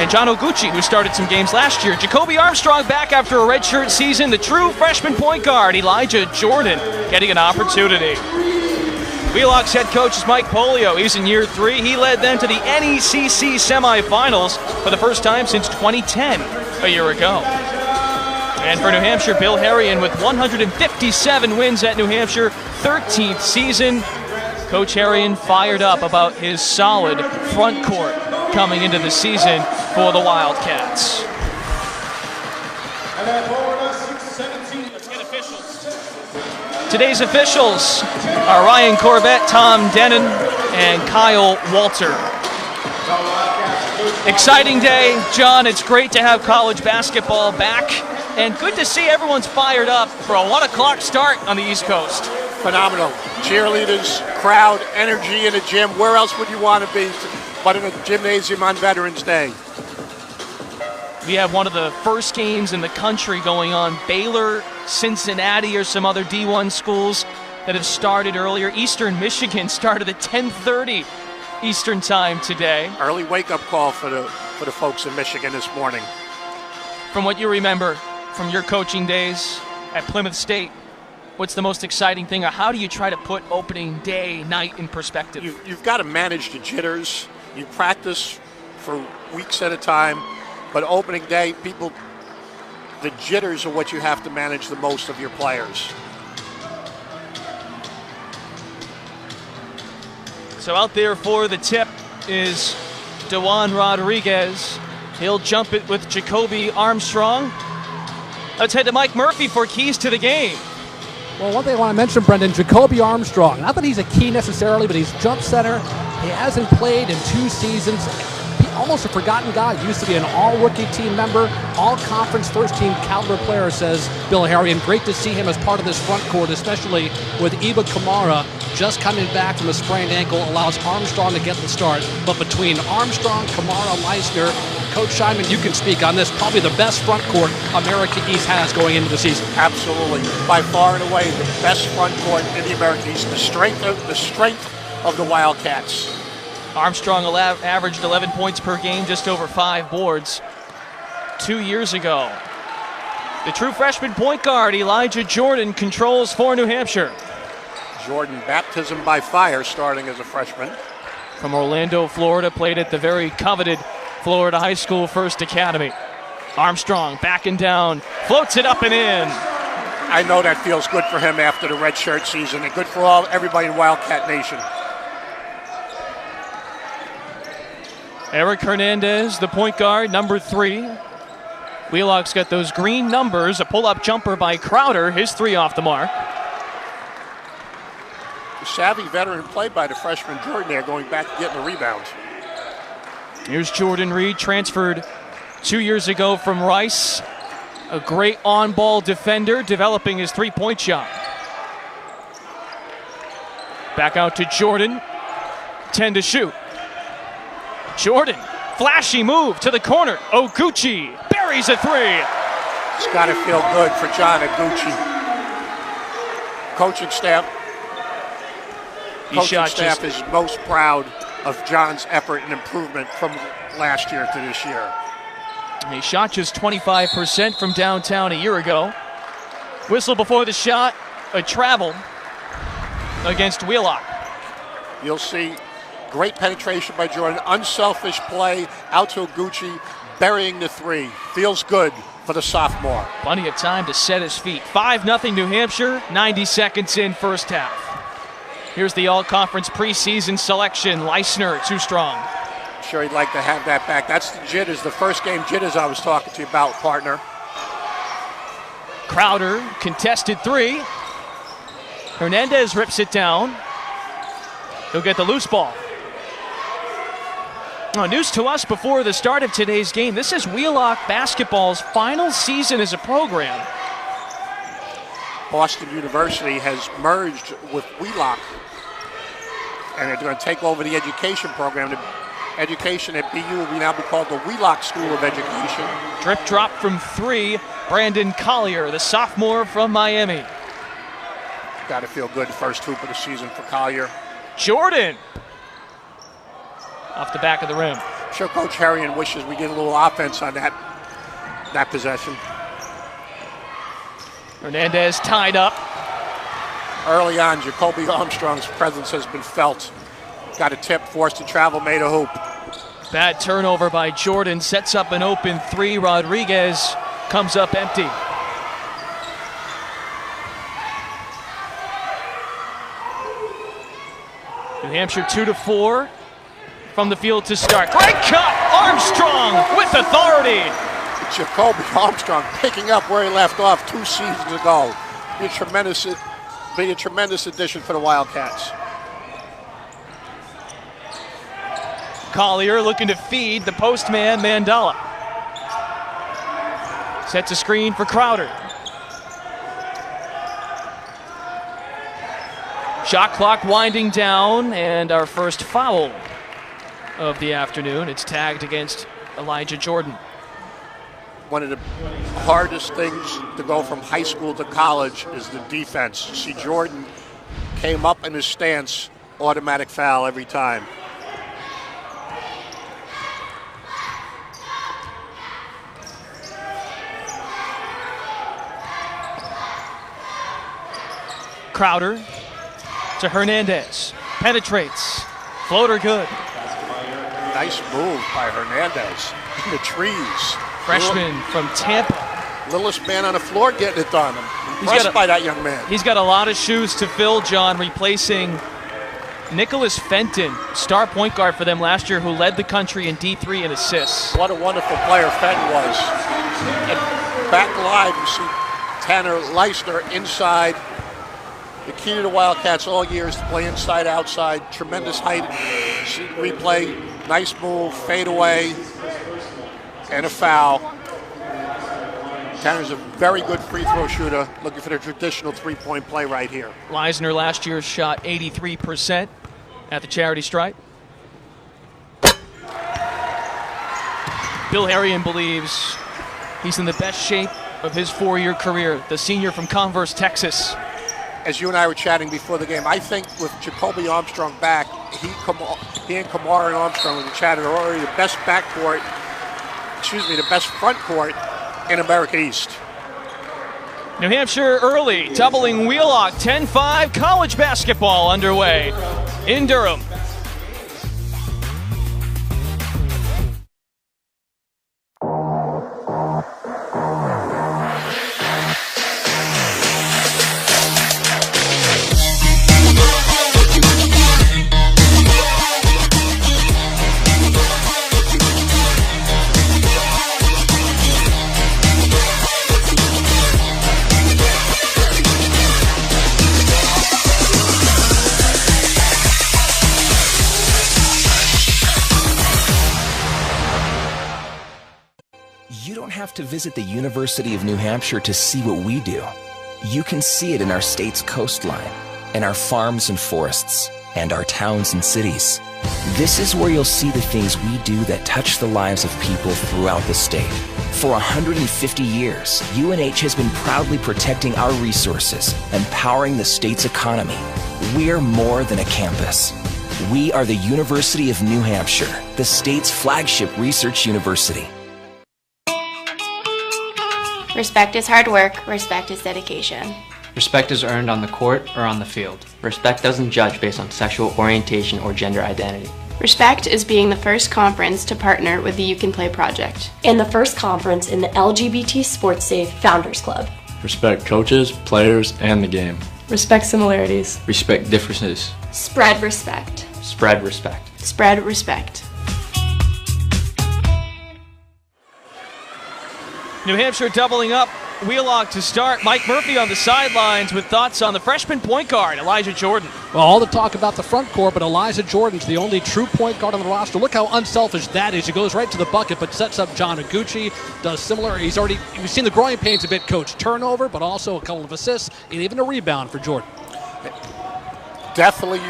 and John Oguchi, who started some games last year. Jacoby Armstrong back after a redshirt season. The true freshman point guard, Elijah Jordan, getting an opportunity. Wheelock's head coach is Mike Polio. He's in year 3. He led them to the NECC semifinals for the first time since 2010, a year ago. And for New Hampshire, Bill Harrion with 157 wins at New Hampshire, 13th season. Coach Harrion fired up about his solid front court coming into the season for the Wildcats. Let's get officials. Today's officials are Ryan Corbett, Tom Denon, and Kyle Walter. Exciting day, John. It's great to have college basketball back, and good to see everyone's fired up for a 1 o'clock start on the East Coast. Phenomenal. Cheerleaders, crowd, energy in the gym. Where else would you want to be but in a gymnasium on Veterans Day? We have one of the first games in the country going on. Baylor, Cincinnati, or some other D1 schools that have started earlier. Eastern Michigan started at 10:30 Eastern time today. Early wake-up call for the folks in Michigan this morning. From what you remember from your coaching days at Plymouth State, what's the most exciting thing, or how do you try to put opening day night in perspective? You've got to manage the jitters. You practice for weeks at a time, but opening day, the jitters are what you have to manage the most of your players. So out there for the tip is DeJuan Rodriguez. He'll jump it with Jacoby Armstrong. Let's head to Mike Murphy for keys to the game. Well, one thing I want to mention, Brendan, Jacoby Armstrong. Not that he's a key necessarily, but he's jump center. He hasn't played in 2 seasons. Almost a forgotten guy. Used to be an all-rookie team member, all-conference first-team caliber player, says Bill Harrion. Great to see him as part of this front court, especially with Iba Kamara just coming back from a sprained ankle, allows Armstrong to get the start. But between Armstrong, Kamara, Leisner, Coach Scheinman, you can speak on this. Probably the best front court America East has going into the season. Absolutely. By far and away, the best front court in the America East. The strength of the Wildcats. Armstrong averaged 11 points per game, just over 5 boards 2 years ago. The true freshman point guard, Elijah Jordan, controls for New Hampshire. Jordan, baptism by fire, starting as a freshman. From Orlando, Florida, played at the very coveted Florida High School First Academy. Armstrong backing down, floats it up and in. I know that feels good for him after the red shirt season, and good for everybody in Wildcat Nation. Eric Hernandez, the point guard, number 3. Wheelock's got those green numbers. A pull-up jumper by Crowder, his 3 off the mark. The savvy veteran play by the freshman Jordan there, going back and getting the rebound. Here's Jordan Reed, transferred 2 years ago from Rice. A great on-ball defender, developing his 3-point shot. Back out to Jordan, 10 to shoot. Jordan, flashy move to the corner. Oguchi buries a 3. It's got to feel good for John Oguchi. Coaching staff is most proud of John's effort and improvement from last year to this year. He shot just 25% from downtown a year ago. Whistle before the shot, a travel against Wheelock. You'll see great penetration by Jordan, unselfish play out to Oguchi, burying the 3. Feels good for the sophomore. Plenty of time to set his feet. 5-0 New Hampshire, 90 seconds in first half. Here's the all-conference preseason selection. Leisner, too strong. I'm sure he'd like to have that back. That's the jitters, the first game jitters I was talking to you about, partner. Crowder, contested 3. Hernandez rips it down. He'll get the loose ball. News to us before the start of today's game. This is Wheelock basketball's final season as a program. Boston University has merged with Wheelock, and they're going to take over the education program. The education at BU will now be called the Wheelock School of Education. Drip drop from 3. Brandon Collier, the sophomore from Miami. Got to feel good, the first hoop of the season for Collier. Jordan off the back of the rim. I'm sure Coach Herrion wishes we get a little offense on that possession. Hernandez tied up. Early on, Jacoby Armstrong's presence has been felt. Got a tip, forced to travel, made a hoop. Bad turnover by Jordan, sets up an open three. Rodriguez comes up empty. New Hampshire 2-4 from the field to start. Great cut, Armstrong with authority. Jacoby Armstrong picking up where he left off 2 seasons ago. Be a tremendous addition for the Wildcats. Collier looking to feed the postman Mandela. Sets a screen for Crowder. Shot clock winding down, and our first foul of the afternoon. It's tagged against Elijah Jordan. One of the hardest things to go from high school to college is the defense. You see Jordan came up in his stance, automatic foul every time. Crowder to Hernandez. Penetrates. Floater good. Nice move by Hernandez. In the trees. Freshman from Tampa. Littlest man on the floor getting it done. I'm impressed by that young man. He's got a lot of shoes to fill, John, replacing Nicholas Fenton, star point guard for them last year, who led the country in D3 in assists. What a wonderful player Fenton was. And back live, you see Tanner Leisner inside. The key to the Wildcats all year is to play inside, outside. Tremendous height. See the replay. Nice move, fade away, and a foul. Tanner's a very good free throw shooter, looking for the traditional three-point play right here. Leisner last year shot 83% at the charity stripe. Bill Herrion believes he's in the best shape of his 4-year career, the senior from Converse, Texas. As you and I were chatting before the game, I think with Jacoby Armstrong back, he and Kamara and Armstrong, we chatted, are already the best backcourt, the best front court in America East. New Hampshire early, doubling Wheelock, 10-5, college basketball underway in Durham. To visit the University of New Hampshire to see what we do. You can see it in our state's coastline, in our farms and forests, and our towns and cities. This is where you'll see the things we do that touch the lives of people throughout the state. For 150 years, UNH has been proudly protecting our resources and powering the state's economy. We're more than a campus. We are the University of New Hampshire, the state's flagship research university. Respect is hard work. Respect is dedication. Respect is earned on the court or on the field. Respect doesn't judge based on sexual orientation or gender identity. Respect is being the first conference to partner with the You Can Play project. And the first conference in the LGBT Sports Safe Founders Club. Respect coaches, players, and the game. Respect similarities. Respect differences. Spread respect. Spread respect. Spread respect. New Hampshire doubling up. Wheelock to start. Mike Murphy on the sidelines with thoughts on the freshman point guard, Elijah Jordan. Well, all the talk about the front court, but Elijah Jordan's the only true point guard on the roster. Look how unselfish that is. He goes right to the bucket, but sets up John Iguchi. Does similar. We've seen the growing pains a bit, Coach. Turnover, but also a couple of assists, and even a rebound for Jordan. Definitely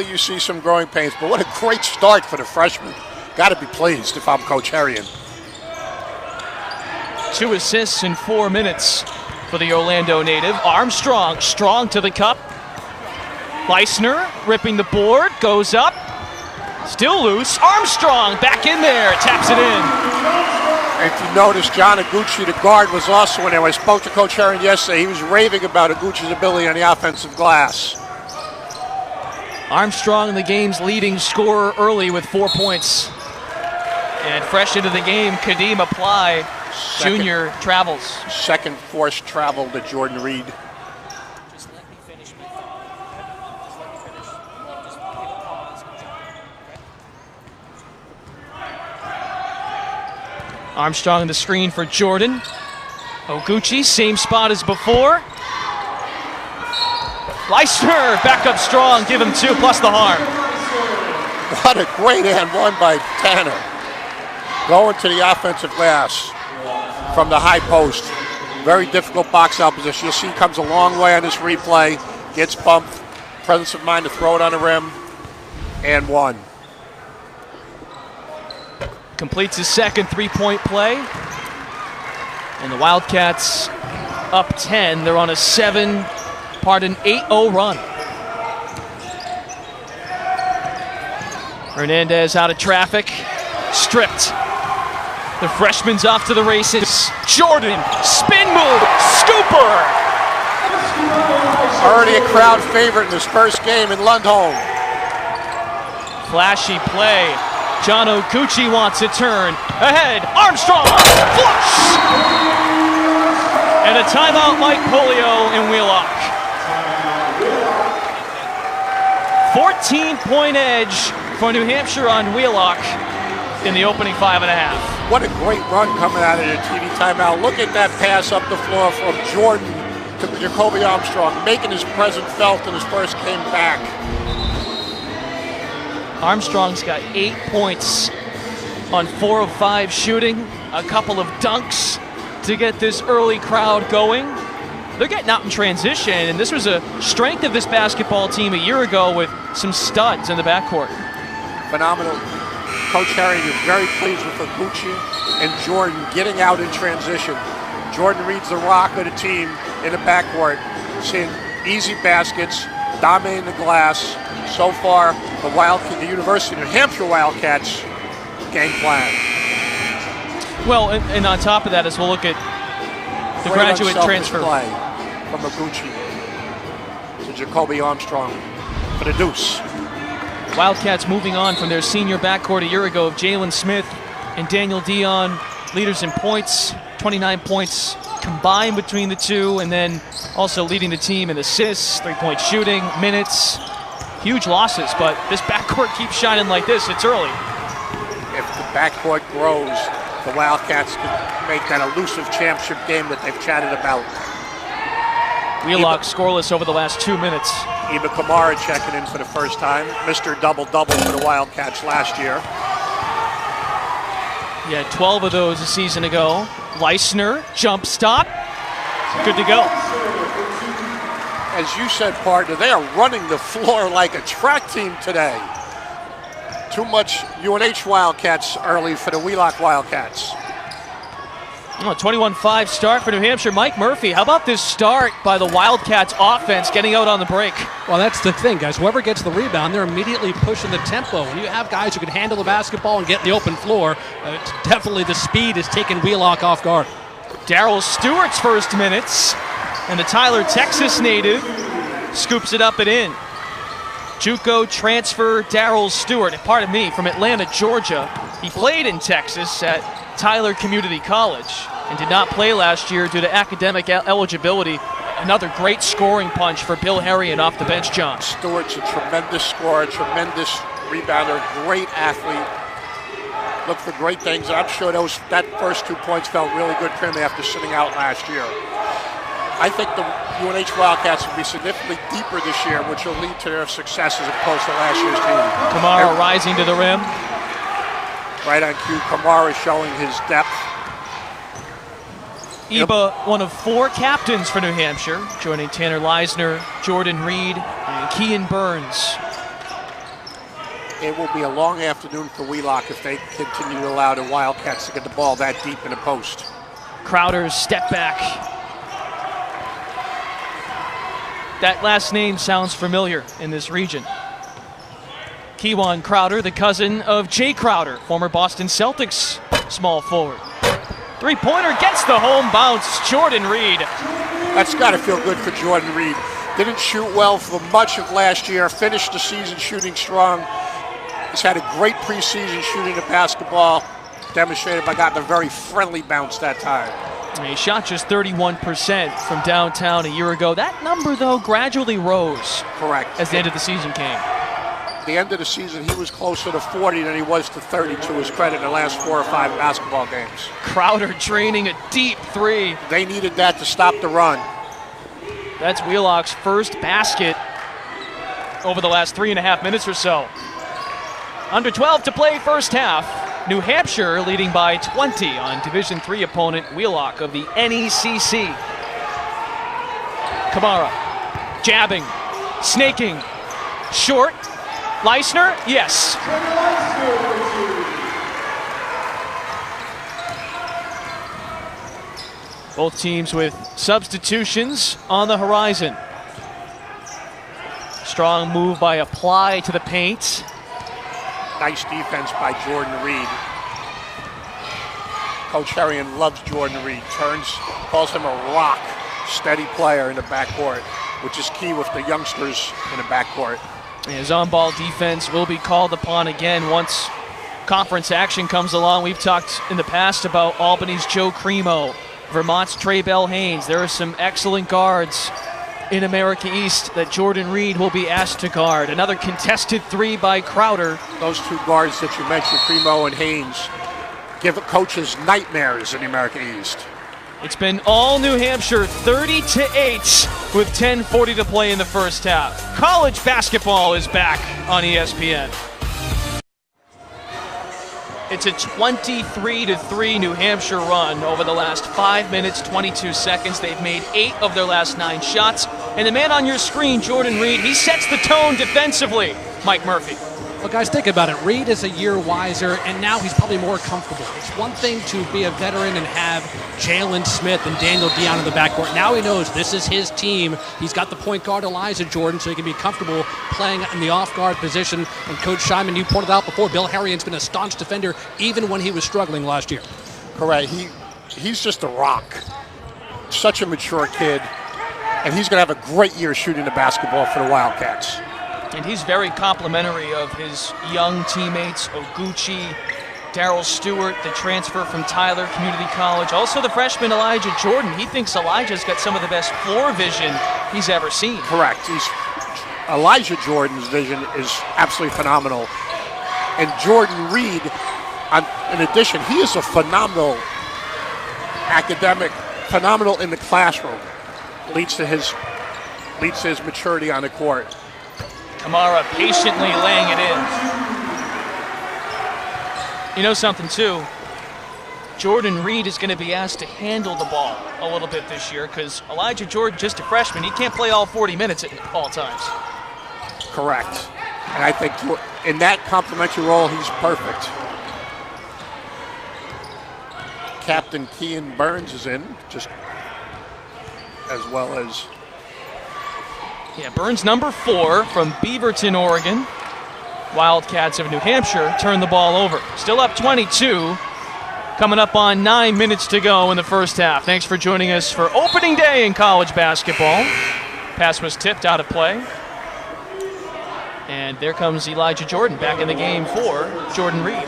you see some growing pains, but what a great start for the freshman. Got to be pleased if I'm Coach Herrion. 2 assists in 4 minutes for the Orlando native. Armstrong, strong to the cup. Leisner ripping the board, goes up. Still loose. Armstrong back in there. Taps it in. If you notice, John Iguchi, the guard, was also in there. When I spoke to Coach Herron yesterday, he was raving about Iguchi's ability on the offensive glass. Armstrong, the game's leading scorer early with 4 points. And fresh into the game, Kadeem Apply, junior, travels. Second forced travel to Jordan Reed. Armstrong the screen for Jordan. Oguchi, same spot as before. Leisner back up strong, give him 2 plus the harm. What a great and one by Tanner. Going to the offensive glass from the high post. Very difficult box out position. You'll see he comes a long way on this replay. Gets bumped. Presence of mind to throw it on the rim. And one. Completes his second 3-point play. And the Wildcats up 10. They're on a 8-0 run. Hernandez out of traffic. Stripped. The freshman's off to the races. Jordan, spin move, scooper! Already a crowd favorite in his first game in Lundholm. Flashy play. John Oguchi wants a turn. Ahead, Armstrong, flush! And a timeout, Mike Polio in Wheelock. 14-point edge for New Hampshire on Wheelock in the opening 5.5. What a great run coming out of the TV timeout. Look at that pass up the floor from Jordan to Jacoby Armstrong, making his presence felt in his first game back. Armstrong's got 8 points on 4 of 5 shooting, a couple of dunks to get this early crowd going. They're getting out in transition, and this was a strength of this basketball team a year ago with some studs in the backcourt. Phenomenal. Coach Harry is very pleased with Oguchi and Jordan getting out in transition. Jordan Reed's the rock of the team in the backcourt, seeing easy baskets, dominating the glass. So far, the University of New Hampshire Wildcats game plan. Well, and on top of that, as we'll look at the graduate transfer play from Oguchi to Jacoby Armstrong for the deuce. Wildcats moving on from their senior backcourt a year ago of Jalen Smith and Daniel Dion, leaders in points, 29 points combined between the two, and then also leading the team in assists, 3-point shooting, minutes. Huge losses, but this backcourt keeps shining like this. It's early. If the backcourt grows, the Wildcats can make that elusive championship game that they've chatted about. Wheelock scoreless over the last 2 minutes. Iba Kamara checking in for the first time. Mr. Double-double for the Wildcats last year. He had 12 of those a season ago. Leisner, jump stop. Good to go. As you said, partner, they are running the floor like a track team today. Too much UNH Wildcats early for the Wheelock Wildcats. 21-5 start for New Hampshire. Mike Murphy, how about this start by the Wildcats offense getting out on the break? Well, that's the thing, guys. Whoever gets the rebound, they're immediately pushing the tempo. When you have guys who can handle the basketball and get the open floor, definitely the speed is taking Wheelock off guard. Darryl Stewart's first minutes, and the Tyler, Texas native scoops it up and in. JUCO transfer Darryl Stewart, from Atlanta, Georgia. He played in Texas at Tyler Community College and did not play last year due to academic eligibility. Another great scoring punch for Bill Herrian off the bench, John. Stewart's a tremendous scorer, tremendous rebounder, great athlete. Look for great things. I'm sure that first 2 points felt really good for him after sitting out last year. I think the UNH Wildcats will be significantly deeper this year, which will lead to their success as opposed to last year's team. Kamara rising to the rim. Right on cue, Kamara showing his depth. Iba, one of 4 captains for New Hampshire, joining Tanner Leisner, Jordan Reed, and Kean Burns. It will be a long afternoon for Wheelock if they continue to allow the Wildcats to get the ball that deep in the post. Crowder's step back. That last name sounds familiar in this region. Kewan Crowder, the cousin of Jay Crowder, former Boston Celtics small forward. Three-pointer gets the home bounce. Jordan Reed. That's got to feel good for Jordan Reed. Didn't shoot well for much of last year. Finished the season shooting strong. He's had a great preseason shooting the basketball. Demonstrated by getting a very friendly bounce that time. He shot just 31% from downtown a year ago. That number, though, gradually rose. Correct. As the end of the season came. The end of the season, he was closer to 40 than he was to 30 to his credit in the last 4 or 5 basketball games. Crowder draining a deep three. They needed that to stop the run. That's Wheelock's first basket over the last 3.5 minutes or so. Under 12 to play first half. New Hampshire leading by 20 on Division III opponent Wheelock of the NECC. Kamara, jabbing, snaking, short. Leisner, yes. Both teams with substitutions on the horizon. Strong move by Apply to the paint. Nice defense by Jordan Reed. Coach Herrion loves Jordan Reed. Calls him a rock, steady player in the backcourt, which is key with the youngsters in the backcourt. His on-ball defense will be called upon again once conference action comes along. We've talked in the past about Albany's Joe Cremo, Vermont's Trey Bell Haynes. There are some excellent guards in America East that Jordan Reed will be asked to guard. Another contested three by Crowder. Those two guards that you mentioned, Cremo and Haynes, give coaches nightmares in the America East. It's been all New Hampshire, 30-8 with 10:40 to play in the first half. College basketball is back on ESPN. It's a 23-3 New Hampshire run over the last 5 minutes, 22 seconds. They've made 8 of their last 9 shots. And the man on your screen, Jordan Reed, he sets the tone defensively. Mike Murphy. Well, guys, think about it. Reed is a year wiser, and now he's probably more comfortable. It's one thing to be a veteran and have Jalen Smith and Daniel Dion in the backcourt. Now he knows this is his team. He's got the point guard, Elijah Jordan, so he can be comfortable playing in the off-guard position. And Coach Scheinman, you pointed out before, Bill Harrion's been a staunch defender even when he was struggling last year. Correct. He's just a rock. Such a mature kid. And he's going to have a great year shooting the basketball for the Wildcats. And he's very complimentary of his young teammates, Oguchi, Darryl Stewart, the transfer from Tyler Community College. Also the freshman Elijah Jordan. He thinks Elijah's got some of the best floor vision he's ever seen. Correct. Elijah Jordan's vision is absolutely phenomenal. And Jordan Reed, in addition, he is a phenomenal academic, phenomenal in the classroom. Leads to his maturity on the court. Kamara patiently laying it in. You know something, too? Jordan Reed is going to be asked to handle the ball a little bit this year because Elijah Jordan, just a freshman, he can't play all 40 minutes at all times. Correct. And I think in that complementary role, he's perfect. Captain Kean Burns is in, just as well as... Yeah, Burns number 4 from Beaverton, Oregon. Wildcats of New Hampshire turn the ball over. Still up 22. Coming up on 9 minutes to go in the first half. Thanks for joining us for opening day in college basketball. Pass was tipped out of play. And there comes Elijah Jordan back in the game for Jordan Reed.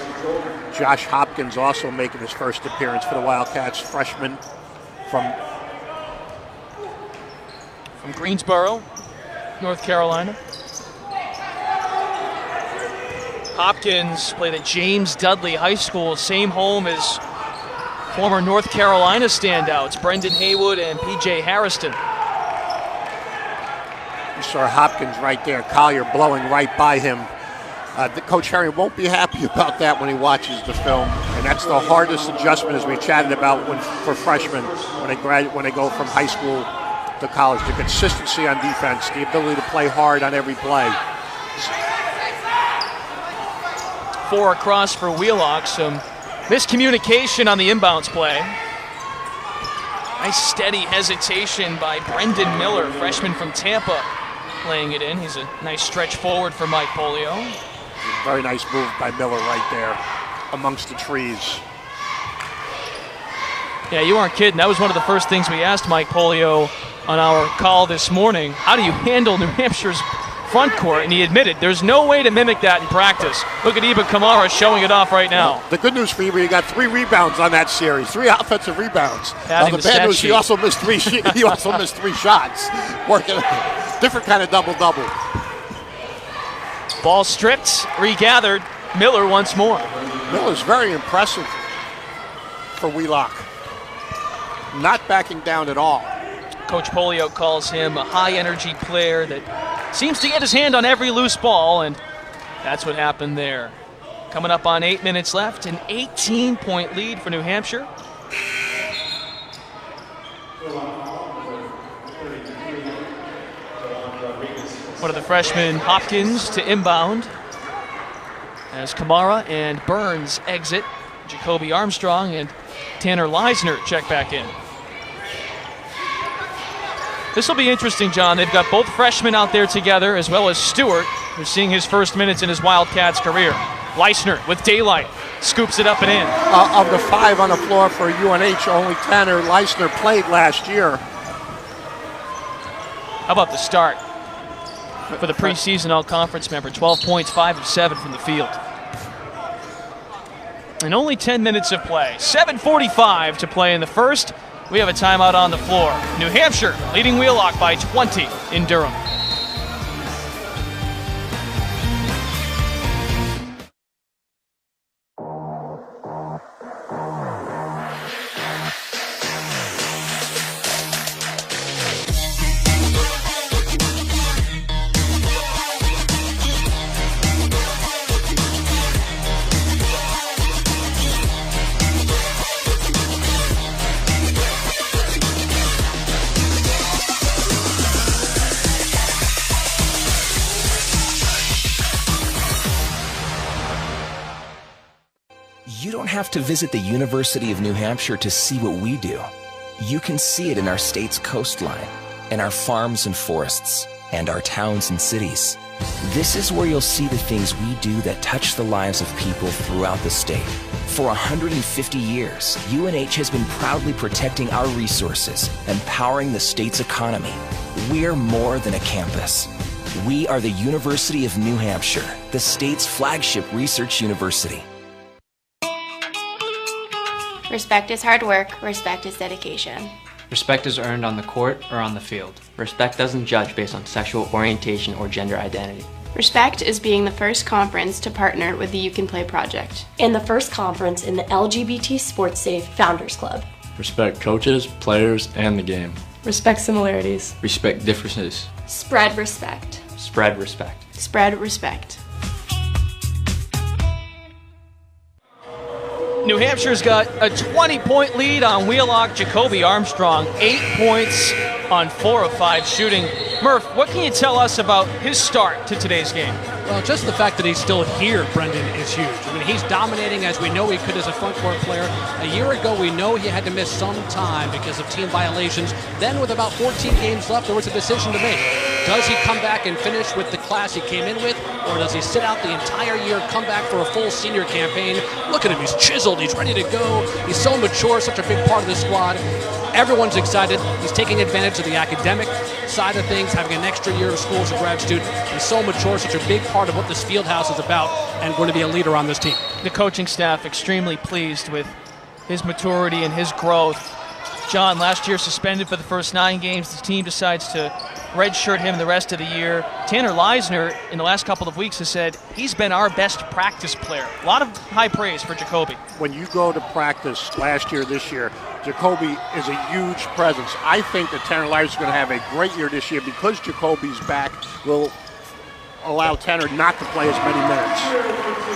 Josh Hopkins also making his first appearance for the Wildcats, freshman from Greensboro, North Carolina. Hopkins played at James Dudley High School, same home as former North Carolina standouts, Brendan Haywood and P.J. Harrison. You saw Hopkins right there, Collier blowing right by him. Coach Herrion won't be happy about that when he watches the film, and that's the hardest adjustment, as we chatted about, for freshmen when they go from high school to college. The consistency on defense, the ability to play hard on every play. 4 across for Wheelock. Some miscommunication on the inbounds play. Nice steady hesitation by Brendan Miller, freshman from Tampa, laying it in. He's a nice stretch forward for Mike Polio. Very nice move by Miller right there amongst the trees. Yeah, you aren't kidding. That was one of the first things we asked Mike Polio on our call this morning. How do you handle New Hampshire's front court? And he admitted there's no way to mimic that in practice. Look at Iba Kamara showing it off right now. The good news for you, you got 3 rebounds on that series, 3 offensive rebounds. The bad news, he also missed 3 he also missed 3 shots. Working a different kind of double-double. Ball stripped, regathered. Miller once more. Miller's very impressive for Wheelock. Not backing down at all. Coach Polio calls him a high-energy player that seems to get his hand on every loose ball, and that's what happened there. Coming up on 8 minutes left, an 18-point lead for New Hampshire. One of the freshmen, Hopkins, to inbound as Kamara and Burns exit. Jacoby Armstrong and Tanner Leisner check back in. This will be interesting, John. They've got both freshmen out there together, as well as Stewart, who's seeing his first minutes in his Wildcats career. Leisner with daylight, scoops it up and in. Of the 5 on the floor for UNH, only Tanner Leisner played last year. How about the start for the preseason all-conference member? 12 points, 5 of 7 from the field. And only 10 minutes of play. 7:45 to play in the first. We have a timeout on the floor. New Hampshire leading Wheelock by 20 in Durham. You don't have to visit the University of New Hampshire to see what we do. You can see it in our state's coastline, in our farms and forests, and our towns and cities. This is where you'll see the things we do that touch the lives of people throughout the state. For 150 years, UNH has been proudly protecting our resources and powering the state's economy. We're more than a campus. We are the University of New Hampshire, the state's flagship research university. Respect is hard work. Respect is dedication. Respect is earned on the court or on the field. Respect doesn't judge based on sexual orientation or gender identity. Respect is being the first conference to partner with the You Can Play project. And the first conference in the LGBT Sports Safe Founders Club. Respect coaches, players, and the game. Respect similarities. Respect differences. Spread respect. Spread respect. Spread respect. New Hampshire's got a 20-point lead on Wheelock. Jacoby Armstrong, 8 points on 4 of 5 shooting. Murph, what can you tell us about his start to today's game? Well, just the fact that he's still here, Brendan, is huge. I mean, he's dominating as we know he could as a front court player. A year ago, we know he had to miss some time because of team violations. Then, with about 14 games left, there was a decision to make. Does he come back and finish with the class he came in with, or does he sit out the entire year, come back for a full senior campaign? Look at him, he's chiseled, he's ready to go. He's so mature, such a big part of the squad. Everyone's excited. He's taking advantage of the academic side of things, having an extra year of school as a grad student. He's so mature, such a big part of what this field house is about, and going to be a leader on this team. The coaching staff extremely pleased with his maturity and his growth. John, last year suspended for the first 9 games. The team decides to redshirt him the rest of the year. Tanner Leisner, in the last couple of weeks, has said he's been our best practice player. A lot of high praise for Jacoby. When you go to practice last year, this year, Jacoby is a huge presence. I think that Tanner Leisner is going to have a great year this year because Jacoby's back will allow Tanner not to play as many minutes.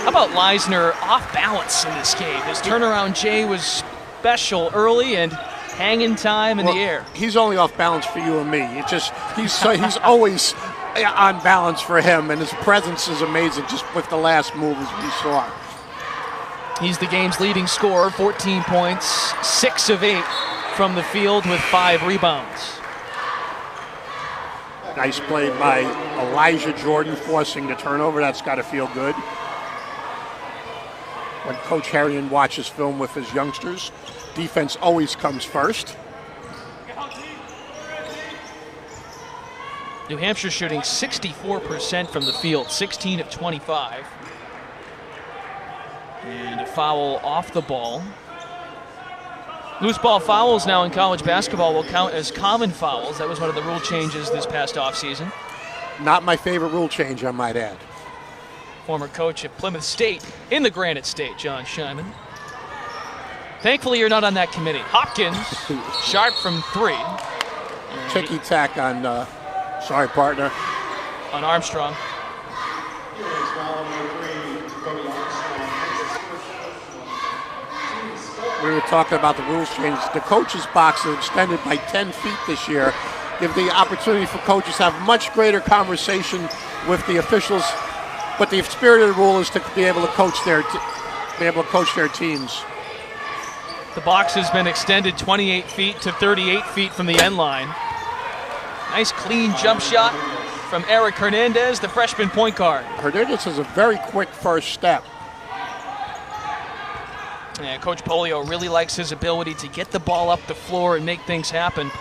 How about Leisner off balance in this game? His turnaround J was special early and hanging time in the air. He's only off balance for you and me. It just he's always on balance for him, and his presence is amazing just with the last move as we saw. He's the game's leading scorer, 14 points, 6 of 8 from the field with 5 rebounds. Nice play by Elijah Jordan forcing the turnover. That's got to feel good. When Coach Herrion watches film with his youngsters, defense always comes first. New Hampshire shooting 64% from the field, 16 of 25. And a foul off the ball. Loose ball fouls now in college basketball will count as common fouls. That was one of the rule changes this past offseason. Not my favorite rule change, I might add. Former coach at Plymouth State in the Granite State, John Scheinman. Thankfully, you're not on that committee. Hopkins, sharp from 3. Ticky-tack on, sorry, partner. On Armstrong. We were talking about the rules change. The coaches' box is extended by 10 feet this year. Give the opportunity for coaches to have much greater conversation with the officials. But the spirit of the rule is to be able to coach their teams. The box has been extended 28 feet to 38 feet from the end line. Nice clean jump shot from Eric Hernandez, the freshman point guard. Hernandez has a very quick first step. Yeah, Coach Polio really likes his ability to get the ball up the floor and make things happen.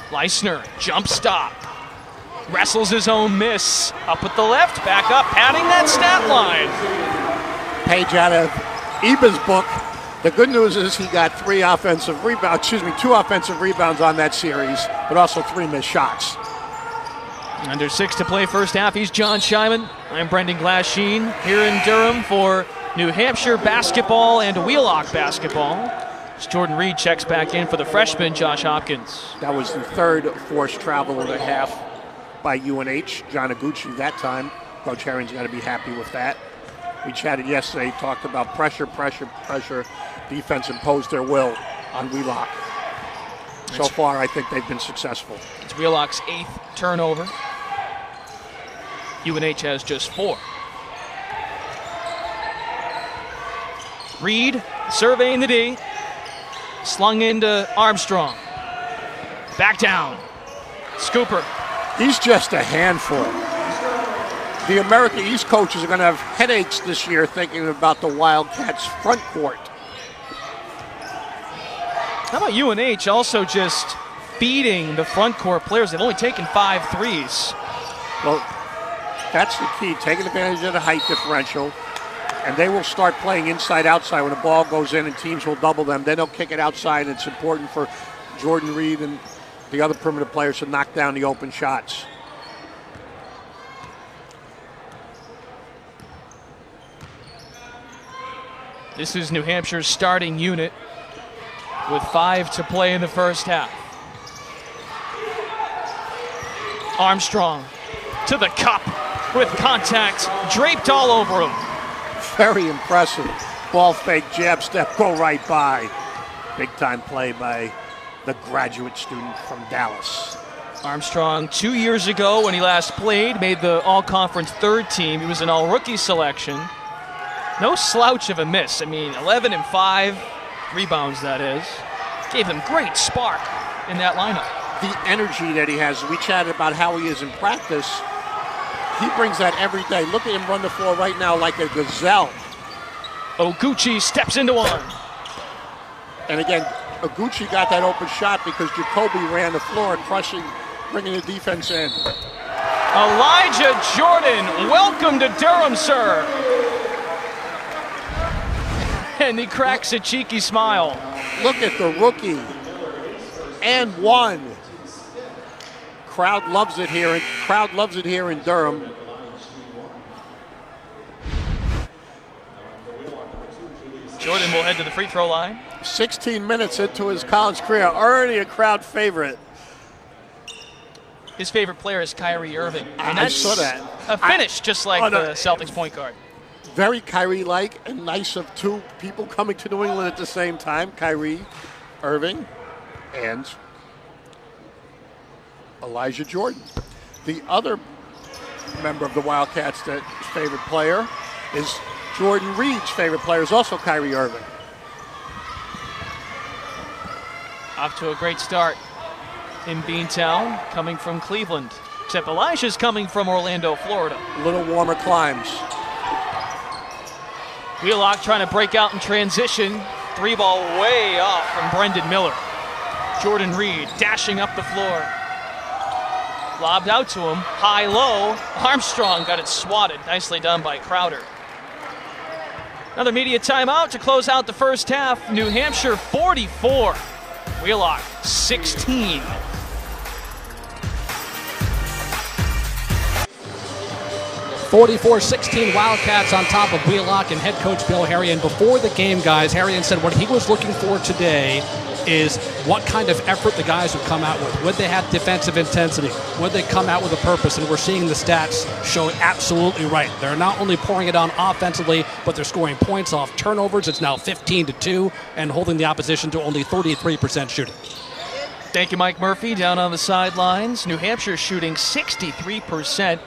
Leisner, jump stop. Wrestles his own miss. Up with the left, back up, padding that stat line. Page out of Eba's book. The good news is he got 2 offensive rebounds on that series, but also 3 missed shots. Under 6 to play first half. He's John Scheinman. I'm Brendan Glasheen here in Durham for New Hampshire basketball and Wheelock basketball. As Jordan Reed checks back in for the freshman, Josh Hopkins. That was the 3rd forced travel of the half by UNH. John Iguchi that time. Coach Herring's got to be happy with that. We chatted yesterday, talked about pressure. Defense imposed their will on Wheelock. So far, I think they've been successful. It's Wheelock's 8th turnover. UNH has just 4. Reed surveying the D. Slung into Armstrong. Back down. Scooper. He's just a handful. The America East coaches are going to have headaches this year thinking about the Wildcats' front court. How about UNH also just feeding the front court players? They've only taken 5 threes. Well, that's the key, taking advantage of the height differential. And they will start playing inside-outside when the ball goes in and teams will double them. Then they'll kick it outside. It's important for Jordan Reed and the other perimeter players to knock down the open shots. This is New Hampshire's starting unit with 5 to play in the first half. Armstrong to the cup with contact draped all over him. Very impressive. Ball fake, jab step, go right by. Big time play by the graduate student from Dallas. Armstrong, 2 years ago when he last played, made the all-conference 3rd team. He was an all-rookie selection. No slouch of a miss. 11 and 5 rebounds, that is. Gave them great spark in that lineup. The energy that he has. We chatted about how he is in practice. He brings that every day. Look at him run the floor right now like a gazelle. Oguchi steps into one. And again, Oguchi got that open shot because Jacoby ran the floor, bringing the defense in. Elijah Jordan, welcome to Durham, sir. And he cracks a cheeky smile. Look at the rookie. And one. Crowd loves it here. Crowd loves it here in Durham. Jordan will head to the free throw line. 16 minutes into his college career, already a crowd favorite. His favorite player is Kyrie Irving. And I saw that. A finish, just like the Celtics point guard. Very Kyrie-like and nice of 2 people coming to New England at the same time. Kyrie Irving and Elijah Jordan. The other member of the Wildcats that's favorite player is Jordan Reed's favorite player is also Kyrie Irving. Off to a great start in Beantown, coming from Cleveland. Except Elijah's coming from Orlando, Florida. A little warmer climes. Wheelock trying to break out in transition. 3-ball way off from Brendan Miller. Jordan Reed dashing up the floor. Lobbed out to him, high-low. Armstrong got it swatted. Nicely done by Crowder. Another media timeout to close out the first half. New Hampshire 44, Wheelock 16. (44-16) Wildcats on top of Wheelock and head coach Bill Harrion. Before the game, guys, Harrion said what he was looking for today is what kind of effort the guys would come out with. Would they have defensive intensity? Would they come out with a purpose? And we're seeing the stats show absolutely right. They're not only pouring it on offensively, but they're scoring points off turnovers. It's now 15-2 and holding the opposition to only 33% shooting. Thank you, Mike Murphy, down on the sidelines. New Hampshire shooting 63%,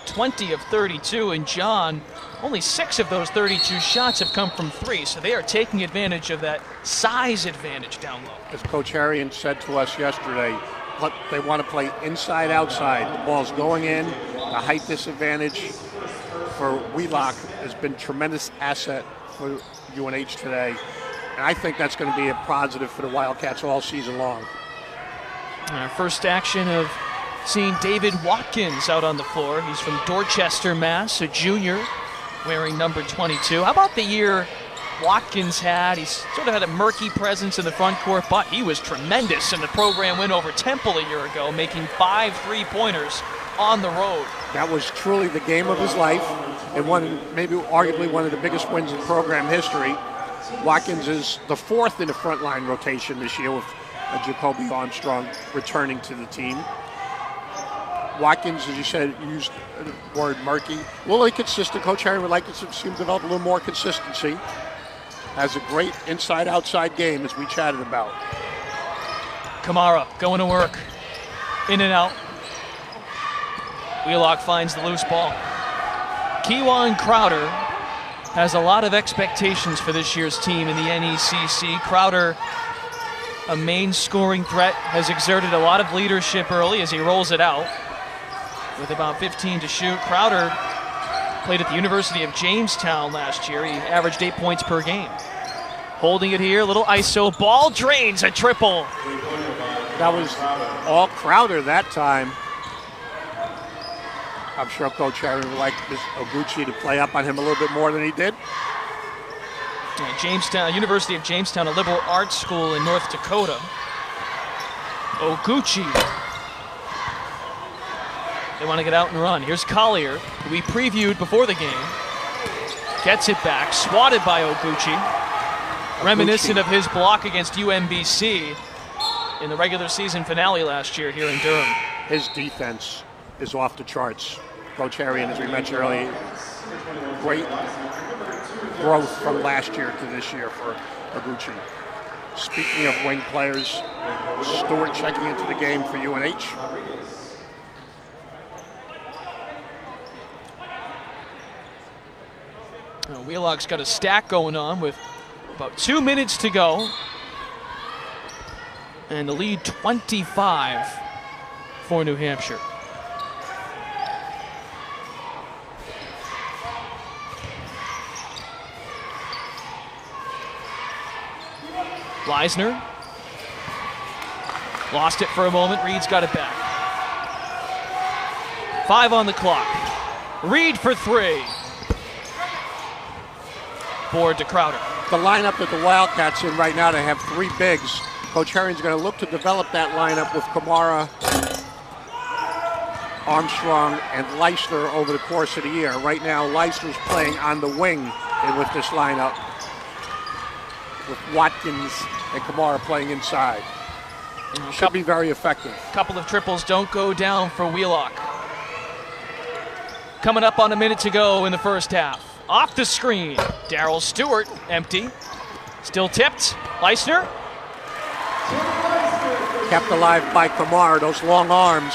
20 of 32, and John, only 6 of those 32 shots have come from 3, so they are taking advantage of that size advantage down low. As Coach Harrion said to us yesterday, they want to play inside-outside. The ball's going in. The height disadvantage for Wheelock has been a tremendous asset for UNH today, and I think that's going to be a positive for the Wildcats all season long. Our first action of seeing David Watkins out on the floor. He's from Dorchester, Mass., a junior, wearing number 22. How about the year Watkins had? He's sort of had a murky presence in the front court, but he was tremendous in the program win over Temple a year ago, making 5 3-pointers on the road. That was truly the game of his life, and maybe arguably one of the biggest wins in program history. Watkins is the 4th in the frontline rotation this year with Jacoby Armstrong returning to the team. Watkins, as you said, used the word murky. A little inconsistent. Coach Harry would like to see him develop a little more consistency. Has a great inside-outside game, as we chatted about. Kamara going to work. In and out. Wheelock finds the loose ball. Kewan Crowder has a lot of expectations for this year's team in the NECC. Crowder, a main scoring threat, has exerted a lot of leadership early as he rolls it out. With about 15 to shoot, Crowder played at the University of Jamestown last year. He averaged 8 points per game. Holding it here, little ISO, ball drains, a triple. That was all Crowder that time. I'm sure Coach Harry would like Ms. Oguchi to play up on him a little bit more than he did. Jamestown, University of Jamestown, a liberal arts school in North Dakota. Oguchi. They want to get out and run. Here's Collier, who we previewed before the game. Gets it back, swatted by Oguchi. Reminiscent of his block against UMBC in the regular season finale last year here in Durham. His defense is off the charts. Coach Harrion, as we mentioned earlier, great growth from last year to this year for Oguchi. Speaking of wing players, Stewart checking into the game for UNH. Wheelock's got a stack going on with about 2 minutes to go. And the lead 25 for New Hampshire. Leisner lost it for a moment. Reed's got it back. 5 on the clock. Reed for 3. Board to Crowder. The lineup that the Wildcats in right now, they have 3 bigs. Coach Harion's going to look to develop that lineup with Kamara, Armstrong, and Leisner over the course of the year. Right now, Leisner's playing on the wing with this lineup, with Watkins and Kamara playing inside. Should be very effective. A couple of triples don't go down for Wheelock. Coming up on a minute to go in the first half. Off the screen, Darryl Stewart, empty. Still tipped, Leisner. Kept alive by Kamara, those long arms.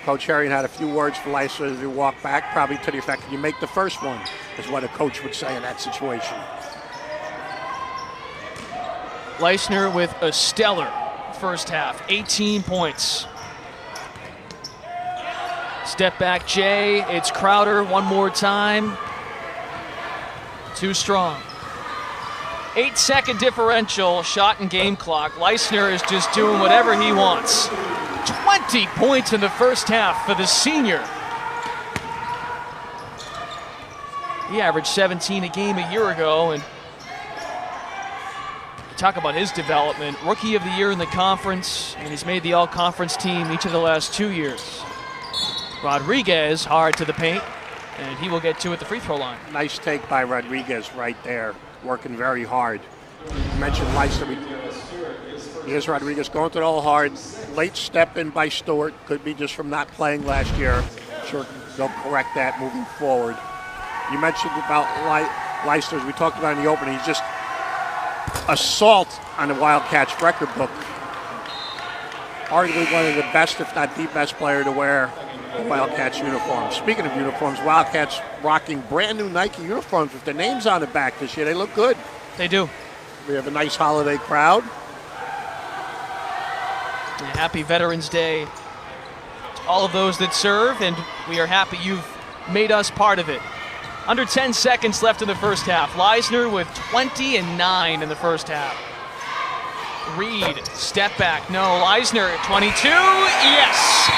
Coach Harrion had a few words for Leisner as he walked back, probably to the effect that you make the first one, is what a coach would say in that situation. Leisner with a stellar first half, 18 points. Step back, Jay. It's Crowder one more time. Too strong. 8-second differential, shot and game clock. Leisner is just doing whatever he wants. 20 points in the first half for the senior. He averaged 17 a game a year ago, and talk about his development. Rookie of the year in the conference, and he's made the all-conference team each of the last 2 years. Rodriguez hard to the paint, and he will get two at the free throw line. Nice take by Rodriguez right there, working very hard. You mentioned Leisner. Here's Rodriguez going to it all hard. Late step in by Stewart. Could be just from not playing last year. Sure, they'll correct that moving forward. You mentioned about Leisner. We talked about in the opening. He's just assault on the Wildcats record book. Arguably one of the best, if not the best player to wear the Wildcats uniform. Speaking of uniforms, Wildcats rocking brand new Nike uniforms with their names on the back this year. They look good. They do. We have a nice holiday crowd. And happy Veterans Day to all of those that serve, and we are happy you've made us part of it. Under 10 seconds left in the first half. Leisner with 20 and 9 in the first half. Reed, step back. No, Leisner, 22. Yes!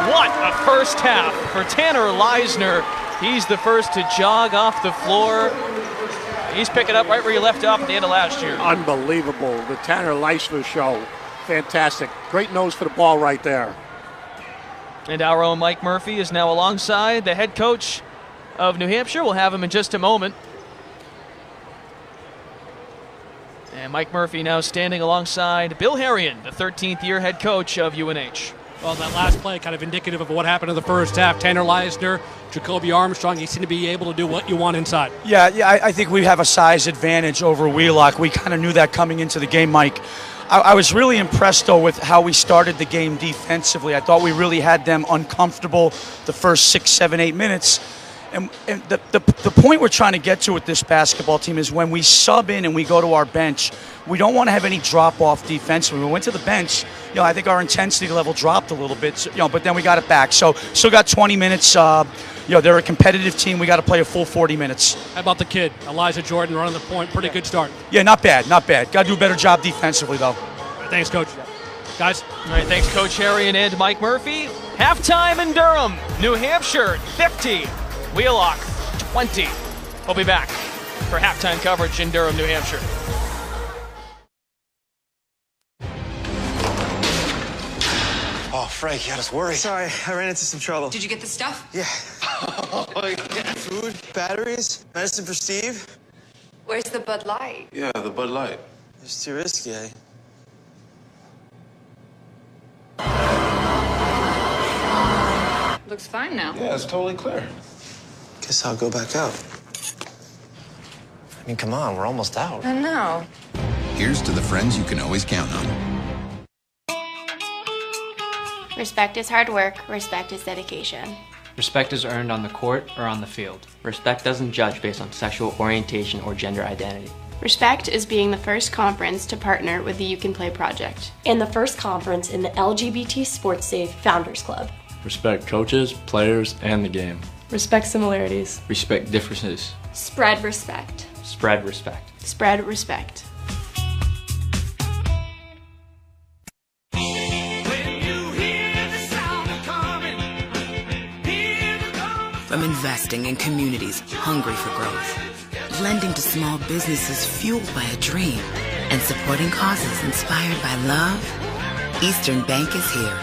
What a first half for Tanner Leisner. He's the first to jog off the floor. He's picking up right where he left off at the end of last year. Unbelievable. The Tanner Leisner show. Fantastic. Great nose for the ball right there. And our own Mike Murphy is now alongside the head coach of New Hampshire. We'll have him in just a moment. And Mike Murphy now standing alongside Bill Harrion, the 13th year head coach of UNH. Well, that last play kind of indicative of what happened in the first half. Tanner Leisner, Jacoby Armstrong, you seem to be able to do what you want inside. Yeah, I think we have a size advantage over Wheelock. We kind of knew that coming into the game, Mike. I was really impressed, though, with how we started the game defensively. I thought we really had them uncomfortable the first 6, 7, 8 minutes. And the point we're trying to get to with this basketball team is when we sub in and we go to our bench, we don't want to have any drop-off defensively. We went to the bench, I think our intensity level dropped a little bit, but then we got it back. So still got 20 minutes. They're a competitive team. We got to play a full 40 minutes. How about the kid, Elijah Jordan, running the point? Pretty good start. Yeah, not bad. Got to do a better job defensively, though. Thanks, Coach. Guys. All right, thanks, Coach Harrion and Mike Murphy. Halftime in Durham. New Hampshire, 50. Wheelock, 20. We'll be back for halftime coverage in Durham, New Hampshire. Oh, Frank, you had us worried. Sorry, I ran into some trouble. Did you get the stuff? Yeah. Food, batteries, medicine for Steve. Where's the Bud Light? Yeah, the Bud Light. It's too risky. Looks fine now. Yeah, it's totally clear. Guess I'll go back out. I mean, come on, we're almost out. I know. Here's to the friends you can always count on. Respect is hard work. Respect is dedication. Respect is earned on the court or on the field. Respect doesn't judge based on sexual orientation or gender identity. Respect is being the first conference to partner with the You Can Play project. And the first conference in the LGBT Sports Safe Founders Club. Respect coaches, players, and the game. Respect similarities. Respect differences. Spread respect. Spread respect. Spread respect. From investing in communities hungry for growth, lending to small businesses fueled by a dream, and supporting causes inspired by love, Eastern Bank is here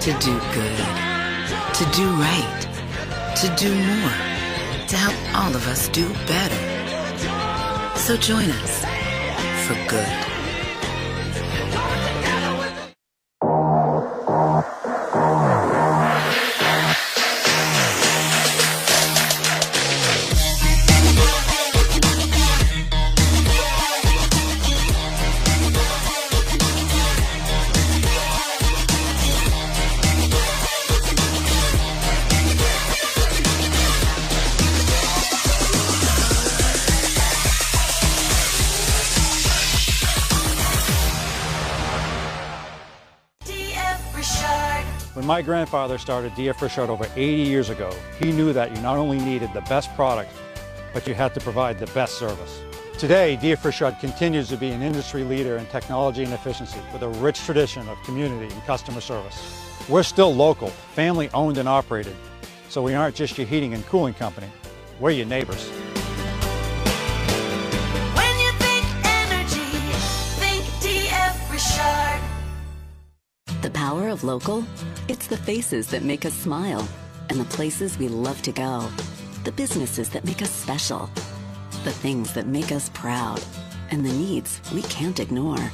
to do good, to do right, to do more, to help all of us do better. So join us for good. my grandfather started D.F. Frischard over 80 years ago, he knew that you not only needed the best product, but you had to provide the best service. Today, D.F. Frischard continues to be an industry leader in technology and efficiency with a rich tradition of community and customer service. We're still local, family owned and operated, so we aren't just your heating and cooling company, we're your neighbors. When you think energy, think D.F. Frischard. The power of local? It's the faces that make us smile, and the places we love to go, the businesses that make us special, the things that make us proud, and the needs we can't ignore.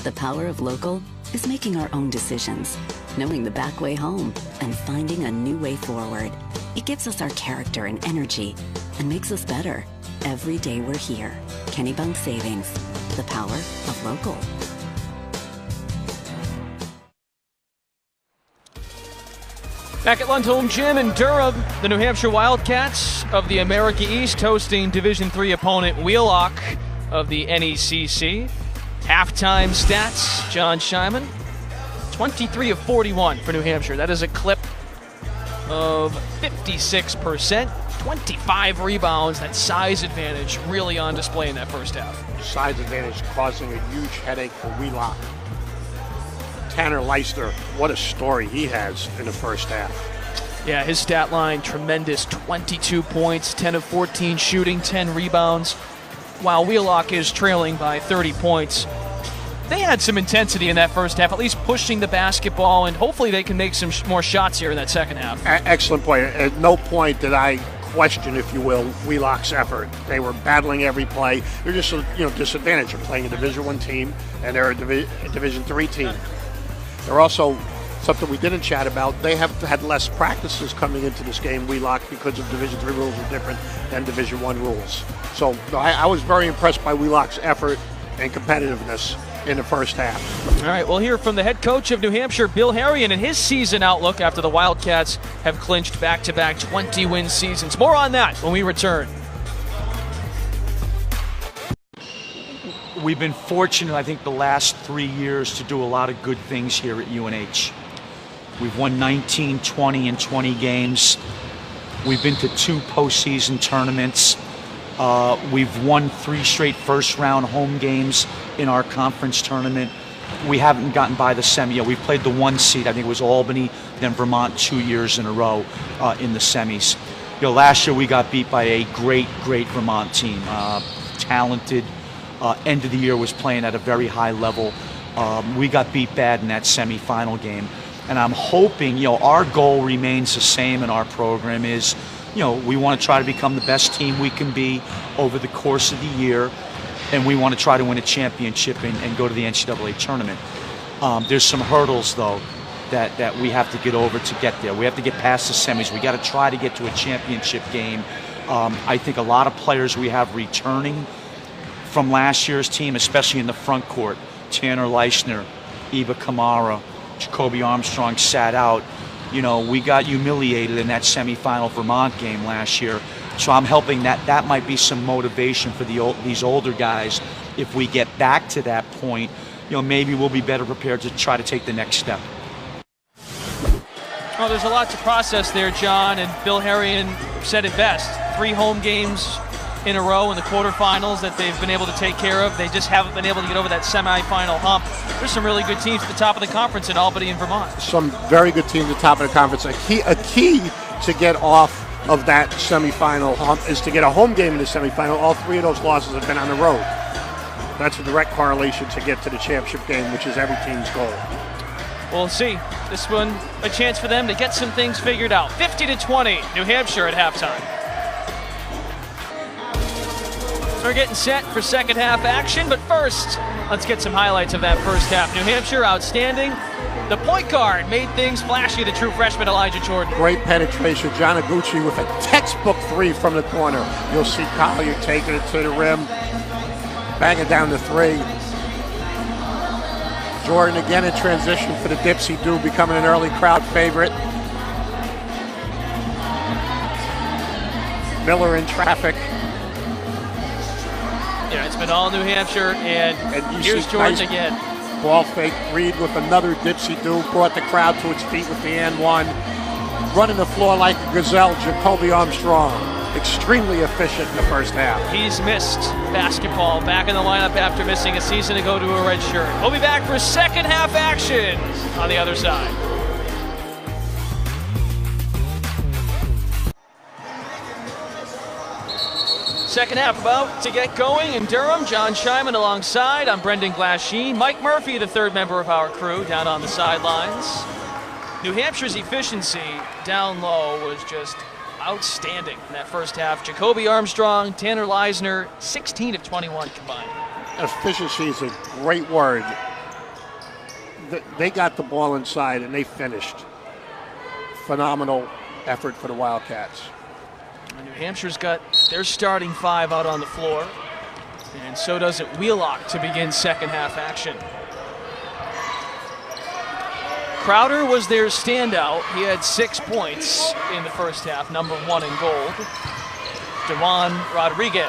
The power of local is making our own decisions, knowing the back way home, and finding a new way forward. It gives us our character and energy, and makes us better every day we're here. Kennebunk Savings, the power of local. Back at Lundholm Gym in Durham, the New Hampshire Wildcats of the America East hosting Division III opponent Wheelock of the NECC. Halftime stats, John Scheinman, 23 of 41 for New Hampshire. That is a clip of 56%, 25 rebounds. That size advantage really on display in that first half. Size advantage causing a huge headache for Wheelock. Tanner Leister, what a story he has in the first half. Yeah, his stat line, tremendous. 22 points, 10 of 14 shooting, 10 rebounds, while Wheelock is trailing by 30 points. They had some intensity in that first half, at least pushing the basketball, and hopefully they can make some more shots here in that second half. Excellent point. At no point did I question, if you will, Wheelock's effort. They were battling every play. They're just a disadvantage of playing a Division I team, and they're a Division III team. They're also, something we didn't chat about, they have had less practices coming into this game, Wheelock, because of Division III rules are different than Division I rules. So I was very impressed by Wheelock's effort and competitiveness in the first half. All right, we'll hear from the head coach of New Hampshire, Bill Harrion, and his season outlook after the Wildcats have clinched back-to-back 20-win seasons. More on that when we return. We've been fortunate, I think, the last 3 years to do a lot of good things here at UNH. We've won 19, 20, and 20 games. We've been to 2 postseason tournaments. We've won 3 straight first-round home games in our conference tournament. We haven't gotten by the semi yet. We've played the 1 seed. I think it was Albany, then Vermont 2 years in a row in the semis. Last year we got beat by a great Vermont team, talented. End of the year was playing at a very high level. We got beat bad in that semifinal game. And I'm hoping, our goal remains the same in our program is, we want to try to become the best team we can be over the course of the year. And we want to try to win a championship and go to the NCAA tournament. There's some hurdles, though, that we have to get over to get there. We have to get past the semis. We got to try to get to a championship game. I think a lot of players we have returning from last year's team, especially in the front court. Tanner Leishner, Eva Kamara, Jacoby Armstrong sat out. We got humiliated in that semifinal Vermont game last year. So I'm hoping that might be some motivation for these older guys. If we get back to that point, maybe we'll be better prepared to try to take the next step. Well, there's a lot to process there, John, and Bill Harrion said it best. 3 home games in a row in the quarterfinals that they've been able to take care of. They just haven't been able to get over that semifinal hump. There's some really good teams at the top of the conference in Albany and Vermont. Some very good teams at the top of the conference. A key to get off of that semifinal hump is to get a home game in the semifinal. All 3 of those losses have been on the road. That's a direct correlation to get to the championship game, which is every team's goal. We'll see. This one, a chance for them to get some things figured out. 50-20, New Hampshire at halftime. We're getting set for second half action, but first, let's get some highlights of that first half. New Hampshire, outstanding. The point guard made things flashy, the true freshman Elijah Jordan. Great penetration. John Aguchi with a textbook 3 from the corner. You'll see Collier taking it to the rim, banging down the 3. Jordan again in transition for the Dipsy Do, becoming an early crowd favorite. Miller in traffic. Yeah, it's been all New Hampshire, and here's Jordan again. Ball fake. Reed with another dipsy-do. Brought the crowd to its feet with the and one. Running the floor like a gazelle, Jacoby Armstrong. Extremely efficient in the first half. He's missed basketball. Back in the lineup after missing a season to go to a red shirt. We'll be back for second half action on the other side. Second half about to get going in Durham. John Scheinman alongside. I'm Brendan Glasheen. Mike Murphy, the third member of our crew, down on the sidelines. New Hampshire's efficiency down low was just outstanding in that first half. Jacoby Armstrong, Tanner Leisner, 16 of 21 combined. Efficiency is a great word. They got the ball inside and they finished. Phenomenal effort for the Wildcats. New Hampshire's got their starting five out on the floor, and so does it Wheelock to begin second half action. Crowder was their standout. He had 6 points in the first half, number 1 in gold. Dewan Rodriguez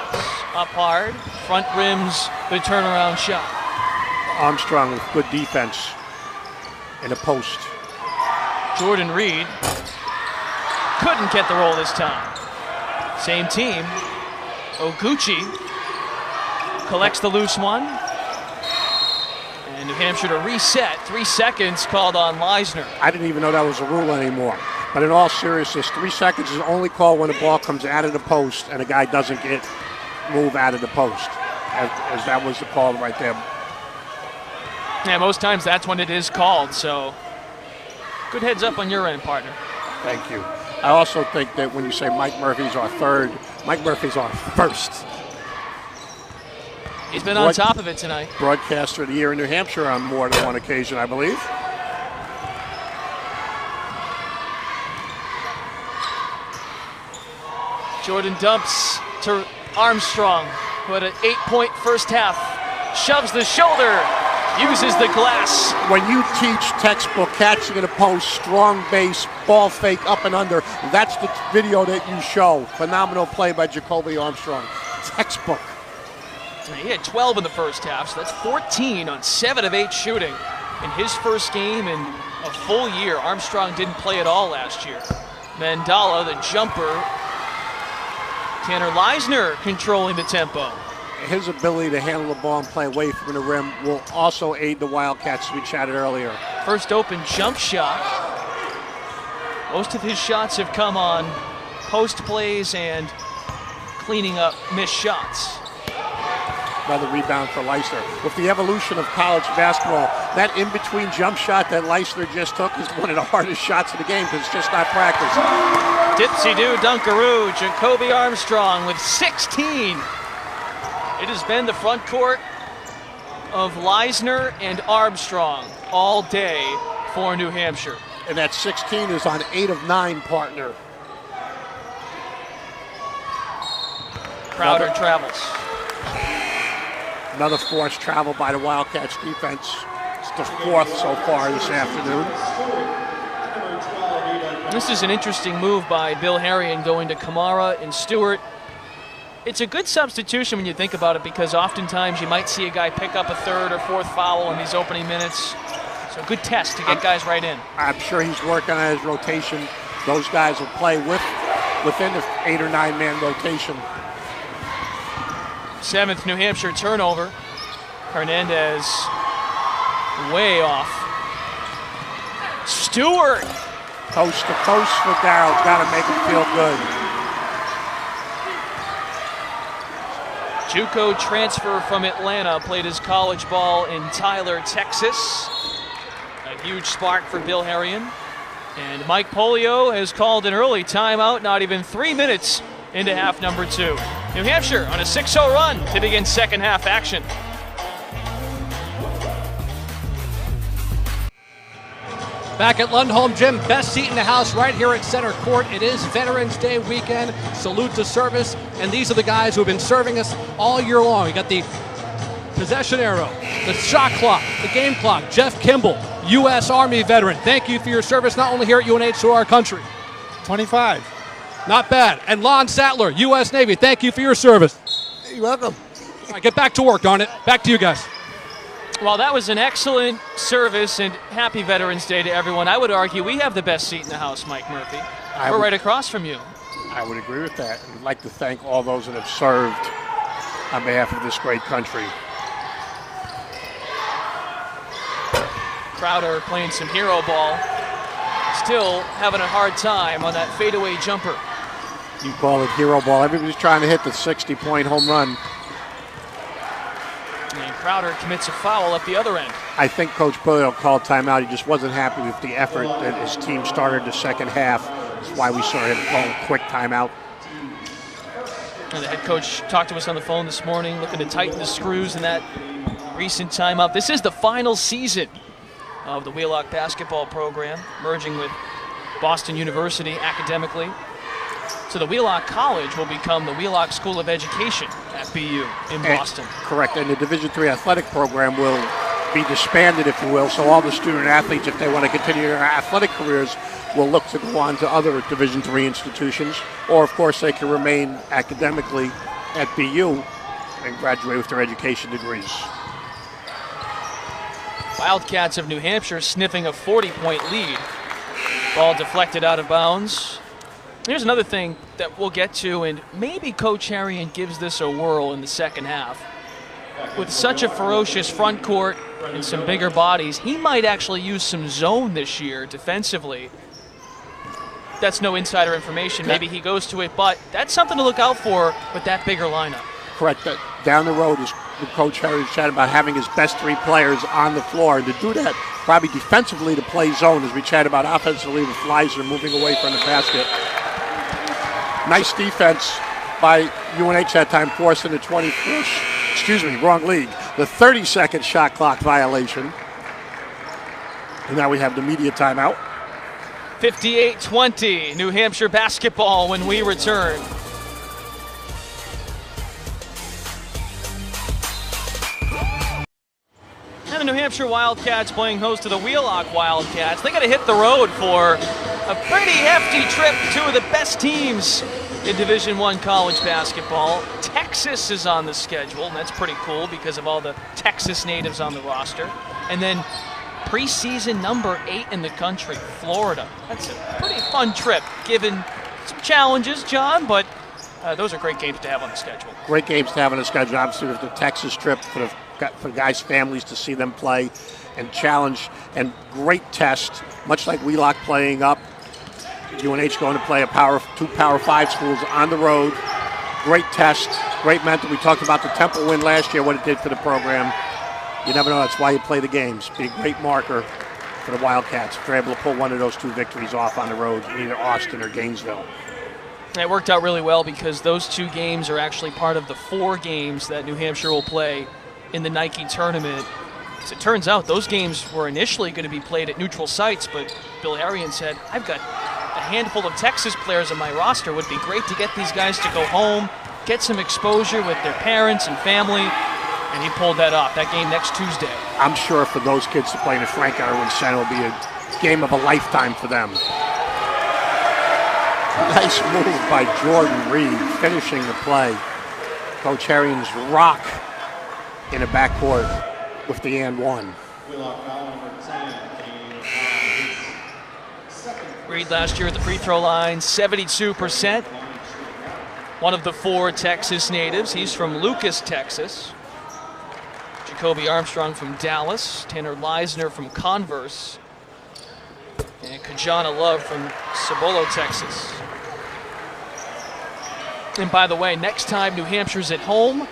up hard, front rims the turnaround shot. Armstrong with good defense in a post. Jordan Reed couldn't get the roll this time. Same team. Oguchi collects the loose one. And New Hampshire to reset. 3 seconds called on Leisner. I didn't even know that was a rule anymore. But in all seriousness, 3 seconds is only called when the ball comes out of the post and a guy doesn't move out of the post. As that was the call right there. Yeah, most times that's when it is called, so good heads up on your end, partner. Thank you. I also think that when you say Mike Murphy's our third, Mike Murphy's our first. He's been on top of it tonight. Broadcaster of the year in New Hampshire on more than one occasion, I believe. Jordan dumps to Armstrong, who had an 8-point first half. Shoves the shoulder, uses the glass. When you teach textbook catching in a post, strong base, ball fake up and under, that's the video that you show. Phenomenal play by Jacoby Armstrong. Textbook. He had 12 in the first half, so that's 14 on 7 of 8 shooting. In his first game in a full year, Armstrong didn't play at all last year. Mandala, the jumper. Tanner Leisner controlling the tempo. His ability to handle the ball and play away from the rim will also aid the Wildcats, as we chatted earlier. First open jump shot. Most of his shots have come on post plays and cleaning up missed shots. Another rebound for Leisner. With the evolution of college basketball, that in-between jump shot that Leisner just took is one of the hardest shots of the game because it's just not practiced. Dipsy-do dunkaroo, Jacoby Armstrong with 16. It has been the front court of Leisner and Armstrong all day for New Hampshire. And that 16 is on 8 of 9, partner. Crowder travels. Another forced travel by the Wildcats defense. It's the 4th so far this afternoon. This is an interesting move by Bill Harrion going to Kamara and Stewart. It's a good substitution when you think about it because oftentimes you might see a guy pick up a 3rd or 4th foul in these opening minutes. So a good test to get guys right in. I'm sure he's working on his rotation. Those guys will play within the 8 or 9 man rotation. 7th New Hampshire turnover. Hernandez way off. Stewart. Coast to coast for Darryl. Got to make him feel good. JUCO transfer from Atlanta, played his college ball in Tyler, Texas. A huge spark for Bill Harrion. And Mike Polio has called an early timeout, not even 3 minutes into half number 2. New Hampshire on a 6-0 run to begin second half action. Back at Lundholm Gym, best seat in the house right here at center court. It is Veterans Day weekend. Salute to service. And these are the guys who have been serving us all year long. You got the possession arrow, the shot clock, the game clock. Jeff Kimball, U.S. Army veteran. Thank you for your service, not only here at UNH, to our country. 25. Not bad. And Lon Sattler, U.S. Navy. Thank you for your service. You're welcome. All right, get back to work, darn it. Back to you guys. Well, that was an excellent service, and happy Veterans Day to everyone. I would argue we have the best seat in the house, Mike Murphy. We're right across from you. I would agree with that. I'd like to thank all those that have served on behalf of this great country. Crowder playing some hero ball. Still having a hard time on that fadeaway jumper. You call it hero ball. Everybody's trying to hit the 60-point home run. And Crowder commits a foul at the other end. I think Coach Polio called timeout. He just wasn't happy with the effort that his team started the second half. That's why we saw him call a quick timeout. And the head coach talked to us on the phone this morning, looking to tighten the screws in that recent timeout. This is the final season of the Wheelock basketball program, merging with Boston University academically. So the Wheelock College will become the Wheelock School of Education at BU in Boston. Correct, and the Division III athletic program will be disbanded, if you will, so all the student athletes, if they want to continue their athletic careers, will look to go on to other Division III institutions, or of course they can remain academically at BU and graduate with their education degrees. Wildcats of New Hampshire sniffing a 40-point lead. Ball deflected out of bounds. Here's another thing that we'll get to, and maybe Coach Harrion gives this a whirl in the second half. With such a ferocious front court and some bigger bodies, he might actually use some zone this year defensively. That's no insider information. Maybe he goes to it, but that's something to look out for with that bigger lineup. Correct. Down the road is Coach Harrion chatted about having his best three players on the floor. And to do that, probably defensively to play zone, as we chat about offensively with Fleiser moving away from the basket. Nice defense by UNH that time, forcing the 21st, excuse me, wrong league, the 30-second shot clock violation. And now we have the media timeout. 58-20, New Hampshire basketball when we return. And the New Hampshire Wildcats playing host to the Wheelock Wildcats. They got to hit the road for a pretty hefty trip to two of the best teams in Division I college basketball. Texas is on the schedule, and that's pretty cool because of all the Texas natives on the roster. And then preseason number 8 in the country, Florida. That's a pretty fun trip, given some challenges, John, but those are great games to have on the schedule. Great games to have on the schedule. Obviously, with the Texas trip for the guys' families to see them play and challenge, and great test, much like Wheelock playing up. UNH going to play two Power 5 schools on the road. Great test, great mentor. We talked about the Temple win last year, what it did for the program. You never know, that's why you play the games. Be a great marker for the Wildcats if they're able to pull one of those two victories off on the road in either Austin or Gainesville. And it worked out really well because those two games are actually part of the 4 games that New Hampshire will play in the Nike tournament. As it turns out, those games were initially going to be played at neutral sites, but Bill Harrion said, I've got a handful of Texas players on my roster. It would be great to get these guys to go home, get some exposure with their parents and family, and he pulled that off. That game next Tuesday. I'm sure for those kids to play in the Frank Irwin Center will be a game of a lifetime for them. Nice move by Jordan Reed, finishing the play. Coach Harrion's rock in the backcourt with the and one. Reed last year at the free throw line, 72%. One of the 4 Texas natives. He's from Lucas, Texas. Jacoby Armstrong from Dallas. Tanner Leisner from Converse. And Kajana Love from Cibolo, Texas. And by the way, next time New Hampshire's at home,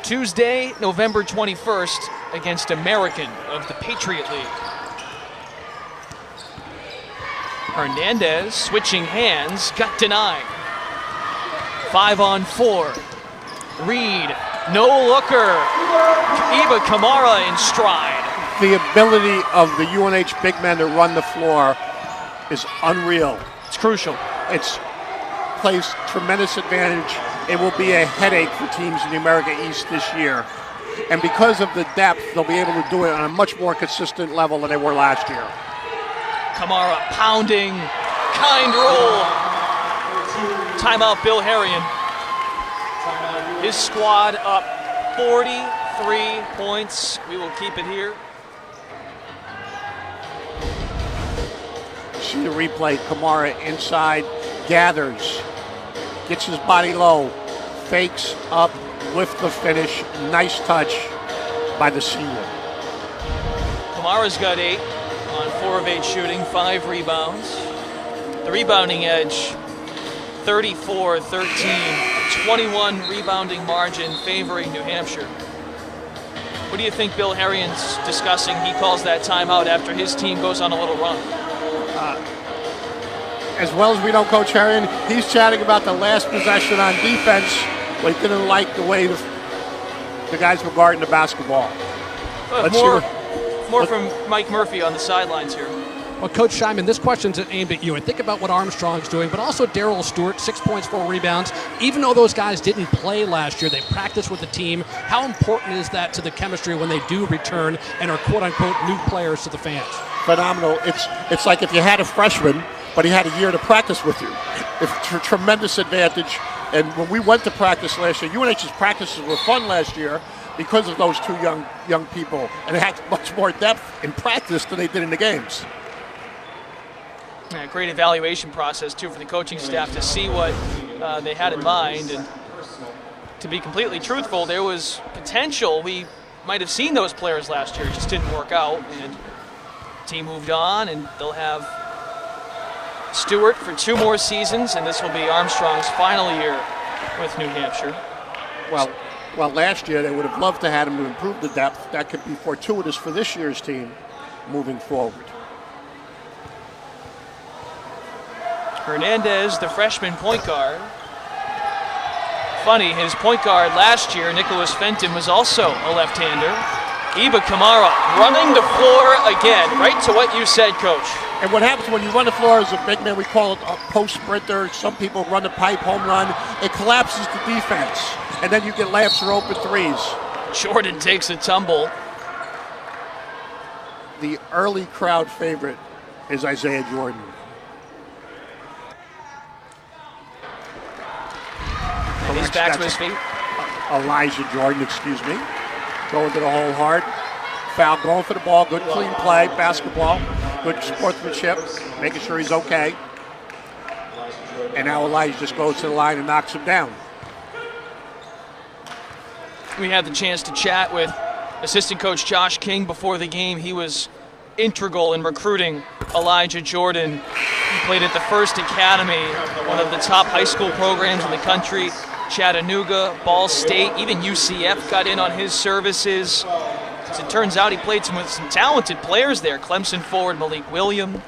Tuesday, November 21st, against American of the Patriot League. Hernandez switching hands, got denied. 5-on-4. Reed, no looker. Iba Kamara in stride. The ability of the UNH big men to run the floor is unreal. It's crucial. It's plays tremendous advantage. It will be a headache for teams in the America East this year. And because of the depth, they'll be able to do it on a much more consistent level than they were last year. Kamara pounding, kind roll. Timeout, Bill Harrion. His squad up 43 points. We will keep it here. See the replay. Kamara inside, gathers, gets his body low, fakes up with the finish. Nice touch by the senior. Kamara's got 8 on 4 of 8 shooting, 5 rebounds. The rebounding edge, 34-13, 21 rebounding margin favoring New Hampshire. What do you think Bill Harion's discussing? He calls that timeout after his team goes on a little run. As well as we know Coach Harion, he's chatting about the last possession on defense where he didn't like the way the guys were guarding the basketball. More from Mike Murphy on the sidelines here. Well, Coach Scheinman, this question's aimed at you. And think about what Armstrong's doing, but also Darrell Stewart, 6 points, 4 rebounds. Even though those guys didn't play last year, they practiced with the team. How important is that to the chemistry when they do return and are quote-unquote new players to the fans? Phenomenal. It's like if you had a freshman, but he had a year to practice with you. It's a tremendous advantage. And when we went to practice last year, UNH's practices were fun last year because of those two young people. And they had much more depth in practice than they did in the games. Yeah, great evaluation process, too, for the coaching staff to see what they had in mind. And to be completely truthful, there was potential. We might have seen those players last year. It just didn't work out. And the team moved on, and they'll have Stewart for 2 more seasons, and this will be Armstrong's final year with New Hampshire. Well, last year they would have loved to have him to improve the depth. That could be fortuitous for this year's team moving forward. Hernandez, the freshman point guard. Funny, his point guard last year, Nicholas Fenton, was also a left-hander. Iba Kamara running the floor again, right to what you said, Coach. And what happens when you run the floor as a big man, we call it a post sprinter. Some people run the pipe home run. It collapses the defense, and then you get layups or open threes. Jordan takes a tumble. The early crowd favorite is Isaiah Jordan. He's back to his feet. Elijah Jordan, excuse me. Going to the hole hard. Foul, going for the ball. Good clean play, basketball. Good sportsmanship, making sure he's okay. And now Elijah just goes to the line and knocks him down. We had the chance to chat with assistant coach Josh King before the game. He was integral in recruiting Elijah Jordan. He played at the First Academy, one of the top high school programs in the country. Chattanooga, Ball State, even UCF got in on his services. As it turns out, he played with some talented players there. Clemson forward Malik Williams.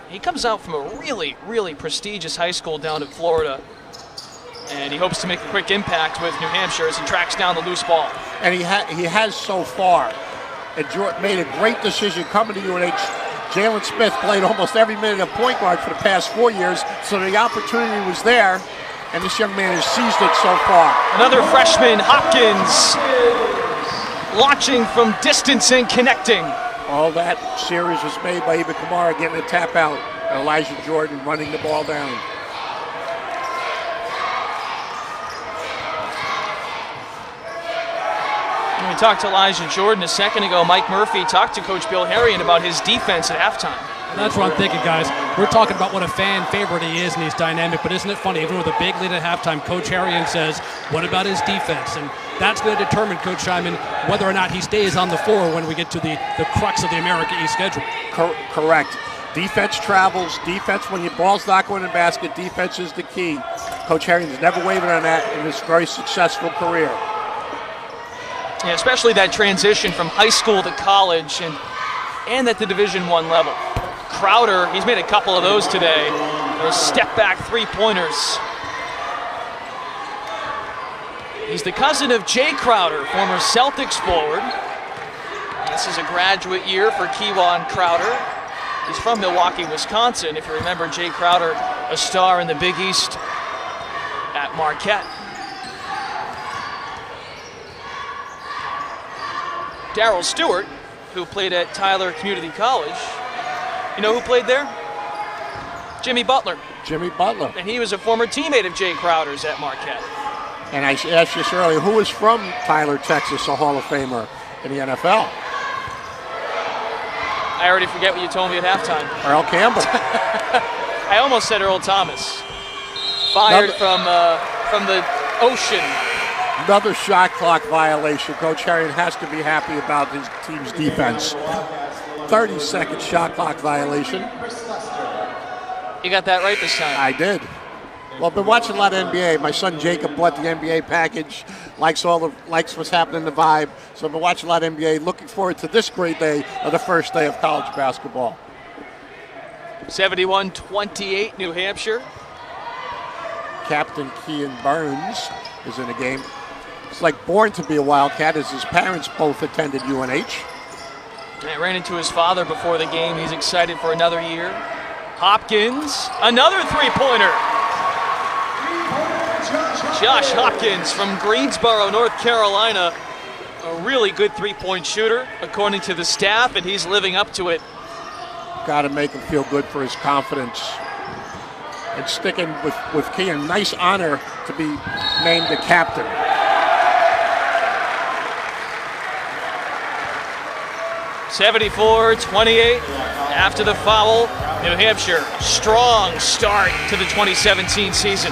He comes out from a really, really prestigious high school down in Florida. And he hopes to make a quick impact with New Hampshire as he tracks down the loose ball. And he has so far. And Jordan made a great decision coming to UNH. Jalen Smith played almost every minute of point guard for the past 4 years, so the opportunity was there, and this young man has seized it so far. Another freshman, Hopkins, launching from distance and connecting. All that series was made by Iba Kamara getting a tap out, and Elijah Jordan running the ball down. When we talked to Elijah Jordan a second ago, Mike Murphy talked to Coach Bill Harion about his defense at halftime. That's what I'm thinking, guys. We're talking about what a fan favorite he is, and he's dynamic, but isn't it funny, even with a big lead at halftime, Coach Harion says, what about his defense? And that's going to determine, Coach Scheinman, whether or not he stays on the floor when we get to the crux of the America East schedule. Correct. Defense travels. Defense, when your ball's not going in the basket, defense is the key. Coach Harion's never wavered on that in his very successful career. Yeah, especially that transition from high school to college and at the Division I level. Crowder, he's made a couple of those today. Those step-back three-pointers. He's the cousin of Jay Crowder, former Celtics forward. This is a graduate year for Keewan Crowder. He's from Milwaukee, Wisconsin. If you remember, Jay Crowder, a star in the Big East at Marquette. Darrell Stewart, who played at Tyler Community College. You know who played there? Jimmy Butler. Jimmy Butler. And he was a former teammate of Jay Crowder's at Marquette. And I asked you this earlier, who is from Tyler, Texas, a Hall of Famer in the NFL? I already forget what you told me at halftime. Earl Campbell. I almost said Earl Thomas. Fired from the ocean. Another shot clock violation. Coach Herring has to be happy about his team's defense. 30-second shot clock violation. You got that right this time. I did. Well, I've been watching a lot of NBA. My son Jacob bought the NBA package, likes what's happening in the vibe. So I've been watching a lot of NBA. Looking forward to this great day of the first day of college basketball. 71-28, New Hampshire. Captain Kean Burns is in the game. He's like born to be a Wildcat, as his parents both attended UNH. I ran into his father before the game. He's excited for another year. Hopkins, another three-pointer. Josh Hopkins from Greensboro, North Carolina. A really good three-point shooter, according to the staff, and he's living up to it. Got to make him feel good for his confidence. And sticking with Kean, nice honor to be named the captain. (74-28) after the foul. New Hampshire, strong start to the 2017 season.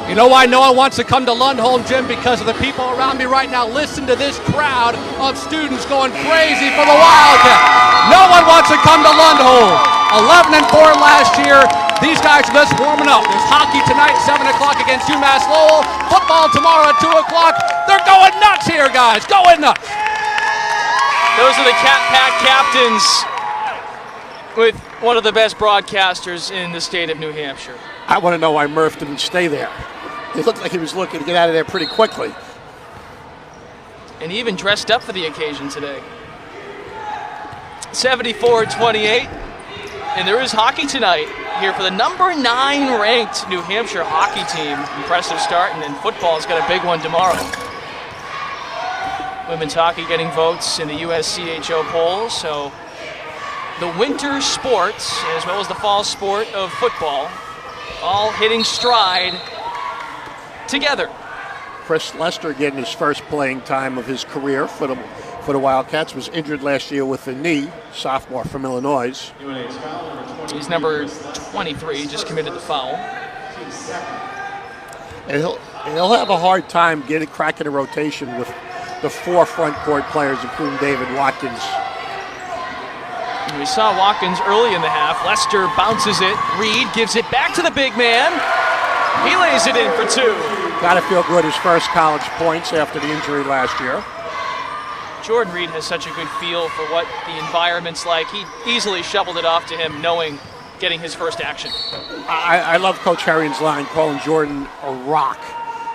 You know why no one wants to come to Lundholm, Jim? Because of the people around me right now. Listen to this crowd of students going crazy for the Wildcats. No one wants to come to Lundholm. 11-4 last year. These guys are just warming up. There's hockey tonight, 7 o'clock against UMass Lowell. Football tomorrow at 2 o'clock. They're going nuts here, guys. Going nuts. Those are the Cat Pack captains with one of the best broadcasters in the state of New Hampshire. I want to know why Murph didn't stay there. It looked like he was looking to get out of there pretty quickly. And he even dressed up for the occasion today. 74-28. And there is hockey tonight here for the number 9 ranked New Hampshire hockey team. Impressive start, and then football's got a big one tomorrow. Women's hockey getting votes in the USCHO polls, so the winter sports, as well as the fall sport of football, all hitting stride together. Chris Lester getting his first playing time of his career for the Wildcats. Was injured last year with the knee, sophomore from Illinois. He's number 23, just committed the foul. And he'll have a hard time cracking a rotation with the 4 front court players, including David Watkins. We saw Watkins early in the half. Lester bounces it. Reed gives it back to the big man. He lays it in for 2. Got to feel good his first college points after the injury last year. Jordan Reed has such a good feel for what the environment's like. He easily shoveled it off to him, knowing getting his first action. I love Coach Herring's line, calling Jordan a rock.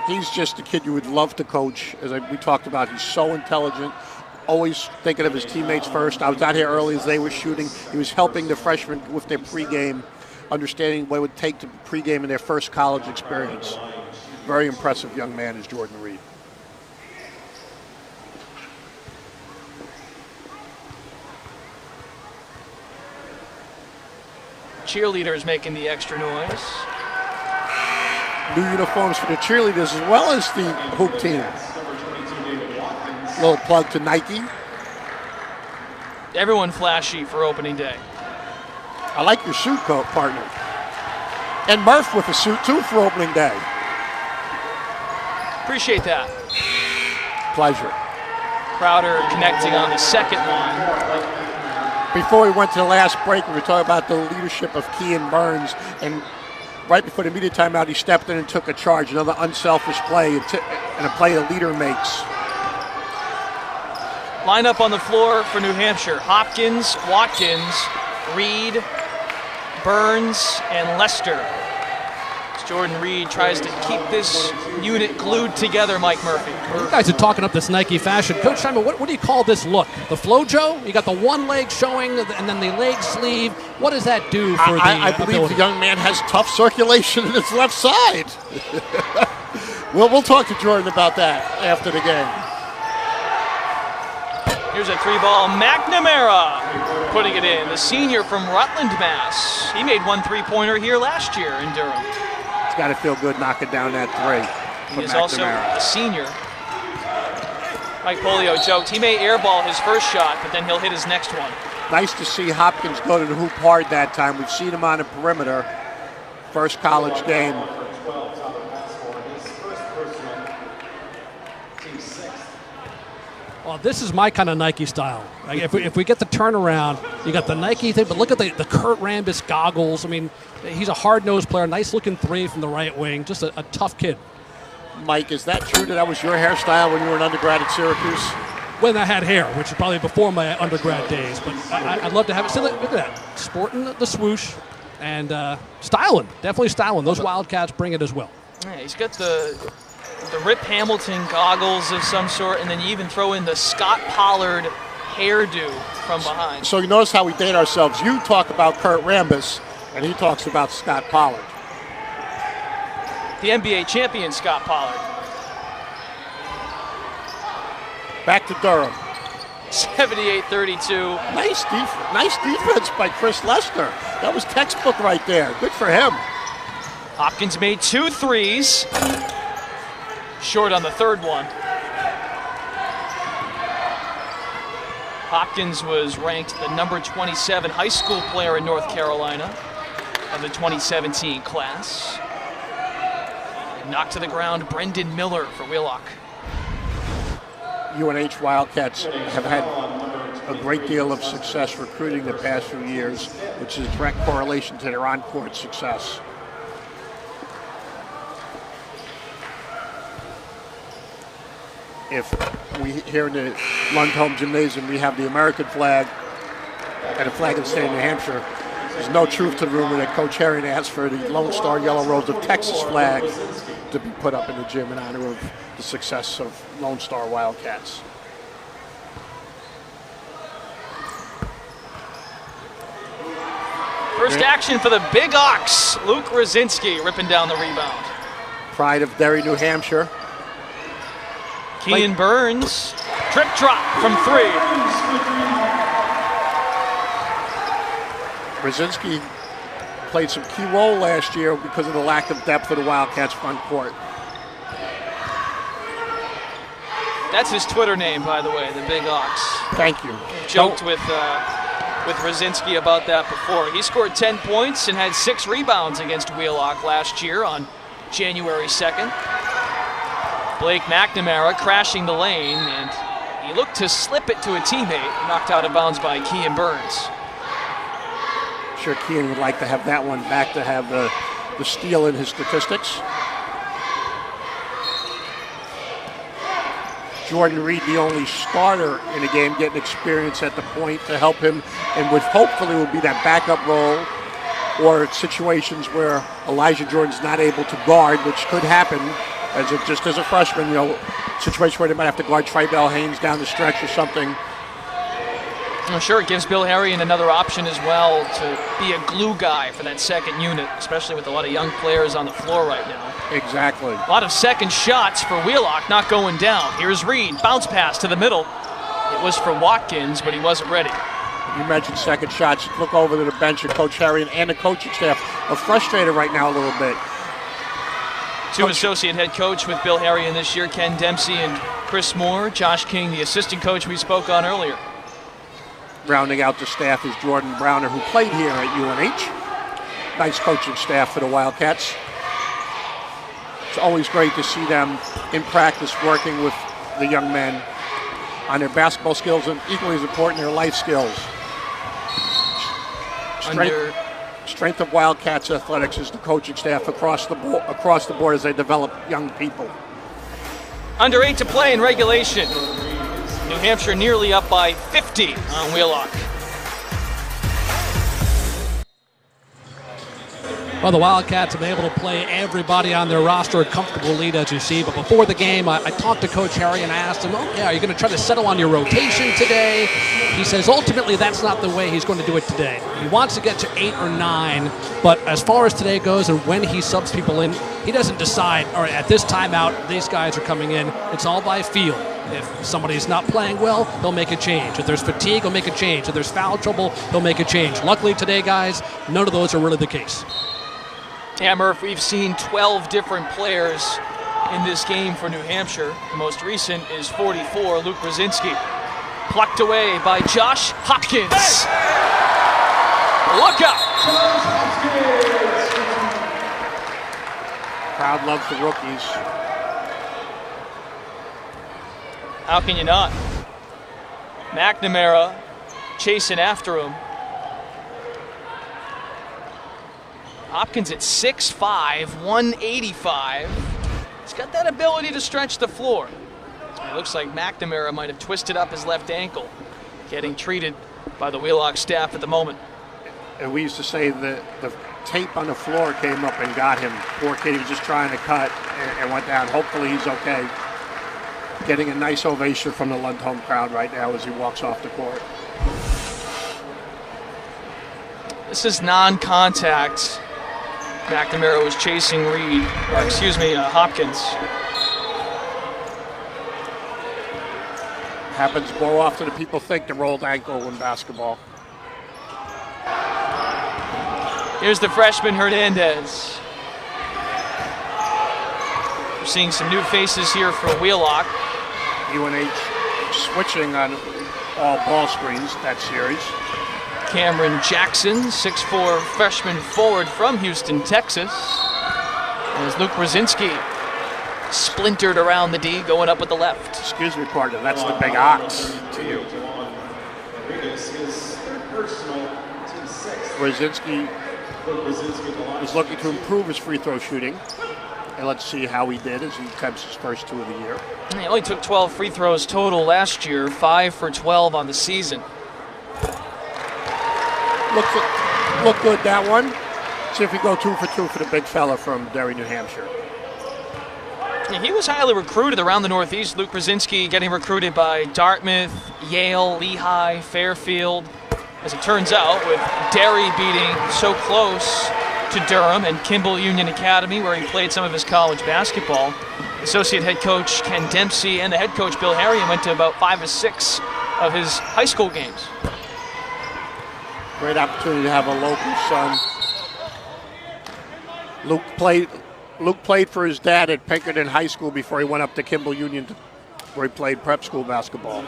He's just a kid you would love to coach. As we talked about, he's so intelligent, always thinking of his teammates first. I was out here early as they were shooting. He was helping the freshmen with their pregame, understanding what it would take to pregame in their first college experience. Very impressive young man is Jordan Reed. Cheerleaders making the extra noise. New uniforms for the cheerleaders as well as the hoop team. Little plug to Nike. Everyone flashy for opening day. I like your suit coat, partner. And Murph with a suit too for opening day. Appreciate that. Pleasure. Crowder connecting on the second line. Before we went to the last break, we were talking about the leadership of Kean Burns, and right before the media timeout, he stepped in and took a charge. Another unselfish play, and a play a leader makes. Line up on the floor for New Hampshire. Hopkins, Watkins, Reed, Burns, and Lester. As Jordan Reed tries to keep this unit glued together, Mike Murphy. You guys are talking up this Nike fashion. Coach Simon, what do you call this look? The Flojo? You got the one leg showing and then the leg sleeve. What does that do for I believe the young man has tough circulation in his left side. We'll talk to Jordan about that after the game. Here's a 3-ball. McNamara putting it in. The senior from Rutland, Mass. He made one 3-pointer here last year in Durham. It's got to feel good knocking down that 3. He from is also McNamara. a senior. Mike Polio joked he may airball his first shot, but then he'll hit his next one. Nice to see Hopkins go to the hoop hard that time. We've seen him on the perimeter. First college game. Well, this is my kind of Nike style. Like if we get the turnaround, you got the Nike thing, but look at the Kurt Rambis goggles. I mean, he's a hard-nosed player. Nice-looking three from the right wing. Just a tough kid. Mike, is that true that was your hairstyle when you were an undergrad at Syracuse? When I had hair, which is probably before my undergrad days. But I'd love to have it. See, look at that. Sporting the swoosh and styling. Definitely styling. Those Wildcats bring it as well. Yeah, he's got the Rip Hamilton goggles of some sort, and then you even throw in the Scott Pollard hairdo from behind. So you notice how we date ourselves. You talk about Kurt Rambis, and he talks about Scott Pollard. The NBA champion, Scott Pollard. Back to Durham. 78-32. Nice defense by Chris Lester. That was textbook right there. Good for him. Hopkins made 2 threes. Short on the third one. Hopkins was ranked the number 27 high school player in North Carolina of the 2017 class. Knocked to the ground Brendan Miller for Wheelock. UNH Wildcats have had a great deal of success recruiting the past few years, which is a direct correlation to their on-court success. If we here in the Lundholm Gymnasium, we have the American flag and a flag of the state of New Hampshire, there's no truth to the rumor that Coach Herring asked for the Lone Star Yellow Rose of Texas flag to be put up in the gym in honor of the success of Lone Star Wildcats. First action for the Big Ox. Luke Rosinski ripping down the rebound. Pride of Derry, New Hampshire. Kean Burns, trip drop from 3. Brzezinski played some key role last year because of the lack of depth of the Wildcats front court. That's his Twitter name, by the way, the Big Ox. Thank you. Joked with Rosinski about that before. He scored 10 points and had 6 rebounds against Wheelock last year on January 2nd. Blake McNamara crashing the lane, and he looked to slip it to a teammate, knocked out of bounds by Kean Burns. I'm sure Kean would like to have that one back to have the steal in his statistics. Jordan Reed, the only starter in the game, getting experience at the point to help him, and would hopefully will be that backup role, or situations where Elijah Jordan's not able to guard, which could happen just as a freshman, you know, situation where they might have to guard Tribell Haynes down the stretch or something. Well, sure, it gives Bill Harrion another option as well to be a glue guy for that second unit, especially with a lot of young players on the floor right now. Exactly. A lot of second shots for Wheelock, not going down. Here's Reed, bounce pass to the middle. It was for Watkins, but he wasn't ready. You mentioned second shots. Look over to the bench, and Coach Harrion and the coaching staff are frustrated right now a little bit. 2 associate head coach with Bill Harrion this year, Ken Dempsey and Chris Moore. Josh King, the assistant coach we spoke on earlier. Rounding out the staff is Jordan Browner, who played here at UNH. Nice coaching staff for the Wildcats. It's always great to see them in practice working with the young men on their basketball skills, and equally as important, their life skills. Strength of Wildcats athletics is the coaching staff across the board as they develop young people. Under 8 to play in regulation. New Hampshire nearly up by 50 on Wheelock. Well, the Wildcats have been able to play everybody on their roster a comfortable lead, as you see. But before the game, I talked to Coach Harry and I asked him, okay, are you going to try to settle on your rotation today? He says ultimately that's not the way he's going to do it today. He wants to get to 8 or 9, but as far as today goes and when he subs people in, he doesn't decide, all right, at this timeout, these guys are coming in. It's all by feel. If somebody's not playing well, he'll make a change. If there's fatigue, he'll make a change. If there's foul trouble, he'll make a change. Luckily today, guys, none of those are really the case. Yeah, Murph, we've seen 12 different players in this game for New Hampshire. The most recent is 44, Luke Brzezinski. Plucked away by Josh Hopkins. Look out! Crowd loves the rookies. How can you not? McNamara chasing after him. Hopkins at 6'5", 185. He's got that ability to stretch the floor. It looks like McNamara might have twisted up his left ankle, getting treated by the Wheelock staff at the moment. And we used to say that the tape on the floor came up and got him. Poor kid, he was just trying to cut and went down. Hopefully he's okay. Getting a nice ovation from the Lundholm crowd right now as he walks off the court. This is non-contact. McNamara was chasing Hopkins. Happens more often than people think, the rolled ankle in basketball. Here's the freshman Hernandez. We're seeing some new faces here for Wheelock. UNH switching on all ball screens that series. Cameron Jackson, 6'4" freshman forward from Houston, Texas. As Luke Brzezinski splintered around the D, going up with the left. Excuse me, partner, that's the big ox to you. Brzezinski is looking to improve his free throw shooting. And let's see how he did as he attempts his first 2 of the year. He only took 12 free throws total last year, 5 for 12 on the season. Look good, that one. See if we go 2 for 2 for the big fella from Derry, New Hampshire. Yeah, he was highly recruited around the Northeast. Luke Brzezinski getting recruited by Dartmouth, Yale, Lehigh, Fairfield. As it turns out, with Derry beating so close to Durham and Kimball Union Academy, where he played some of his college basketball, associate head coach Ken Dempsey and the head coach Bill Harrion went to about 5 or 6 of his high school games. Great opportunity to have a local son. Luke played for his dad at Pinkerton High School before he went up to Kimball Union, where he played prep school basketball.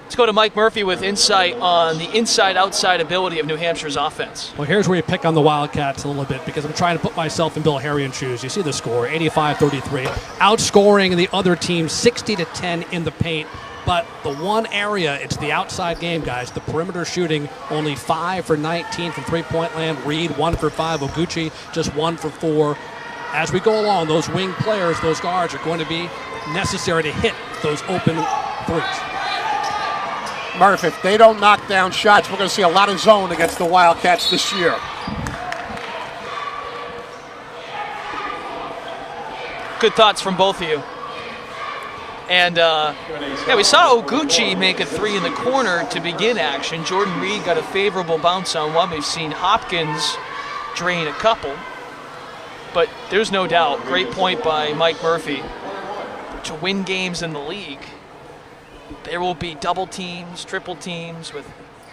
Let's go to Mike Murphy with insight on the inside-outside ability of New Hampshire's offense. Well, here's where you pick on the Wildcats a little bit, because I'm trying to put myself in Bill Harrion's shoes. You see the score, 85-33, outscoring the other team 60-10 in the paint. But the one area, it's the outside game, guys. The perimeter shooting, only 5 for 19 from three-point land. Reed, 1 for 5. Oguchi, just 1 for 4. As we go along, those wing players, those guards, are going to be necessary to hit those open threes. Murph, if they don't knock down shots, we're going to see a lot of zone against the Wildcats this year. Good thoughts from both of you. And we saw Oguchi make a 3 in the corner to begin action. Jordan Reed got a favorable bounce on one. We've seen Hopkins drain a couple. But there's no doubt, great point by Mike Murphy. To win games in the league, there will be double teams, triple teams with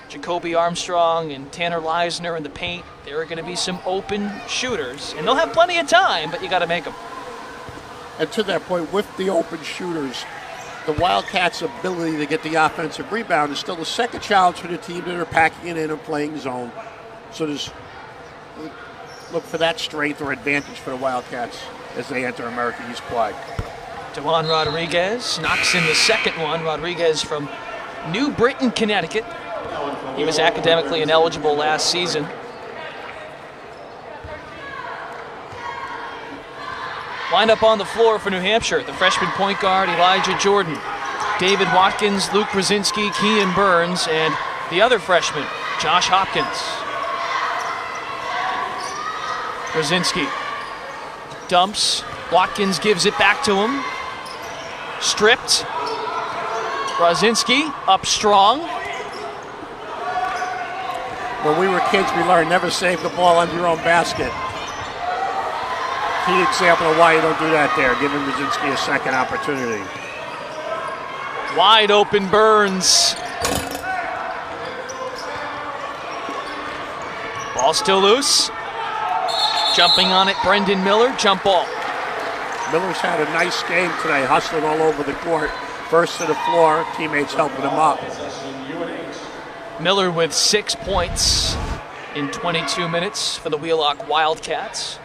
Jacoby Armstrong and Tanner Leisner in the paint. There are going to be some open shooters, and they'll have plenty of time, but you got to make them. And to that point, with the open shooters, the Wildcats' ability to get the offensive rebound is still the second challenge for the team that are packing it in and playing zone. So there's look for that strength or advantage for the Wildcats as they enter American East play. Dejuan Rodriguez knocks in the second one. Rodriguez from New Britain, Connecticut. He was academically ineligible last season. Lined up on the floor for New Hampshire, the freshman point guard Elijah Jordan, David Watkins, Luke Brzezinski, Kean Burns, and the other freshman, Josh Hopkins. Brzezinski dumps. Watkins gives it back to him. Stripped. Brzezinski up strong. When we were kids, we learned never save the ball under your own basket. Key example of why you don't do that there, giving Brzezinski a second opportunity. Wide open Burns. Ball still loose. Jumping on it, Brendan Miller, jump ball. Miller's had a nice game today, hustling all over the court. First to the floor, teammates helping him up. Miller with 6 points in 22 minutes for the Wheelock Wildcats.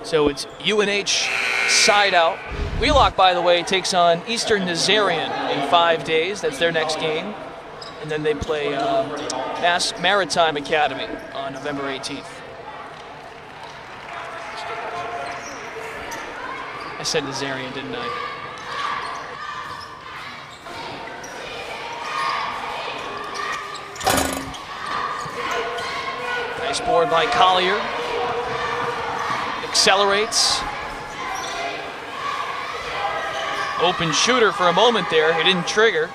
So it's UNH side out. Wheelock, by the way, takes on Eastern Nazarian in 5 days. That's their next game. And then they play Mass Maritime Academy on November 18th. I said Nazarian, didn't I? Nice board by Collier. Accelerates. Open shooter for a moment there. He didn't trigger.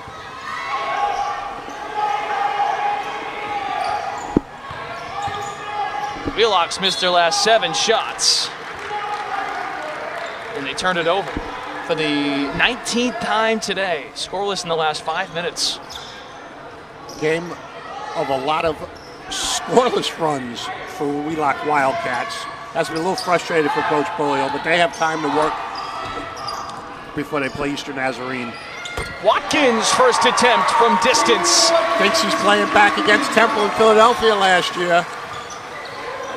Wheelock's missed their last 7 shots. And they turned it over for the 19th time today. Scoreless in the last 5 minutes. Game of a lot of scoreless runs for Wheelock Wildcats. Has been a little frustrated for Coach Polio, but they have time to work before they play Eastern Nazarene. Watkins, first attempt from distance. Thinks he's playing back against Temple in Philadelphia last year.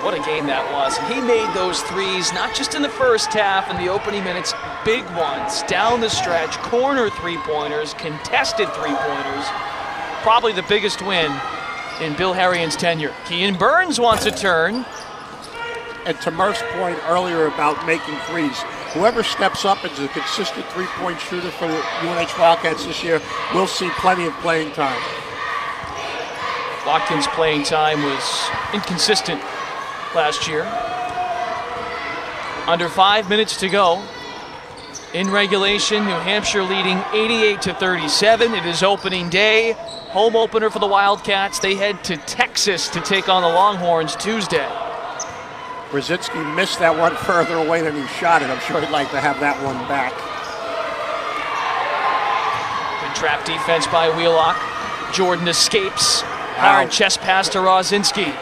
What a game that was. He made those threes, not just in the first half and the opening minutes, big ones, down the stretch, corner three-pointers, contested three-pointers. Probably the biggest win in Bill Harrian's tenure. Kean Burns wants a turn. And to Murph's point earlier about making threes, whoever steps up as a consistent three-point shooter for the UNH Wildcats this year will see plenty of playing time. Watkins' playing time was inconsistent last year. Under 5 minutes to go. In regulation, New Hampshire leading 88-37. It is opening day. Home opener for the Wildcats. They head to Texas to take on the Longhorns Tuesday. Brzezinski missed that one further away than he shot it. I'm sure he'd like to have that one back. Good trap defense by Wheelock. Jordan escapes. Hard chest pass to Rosinski.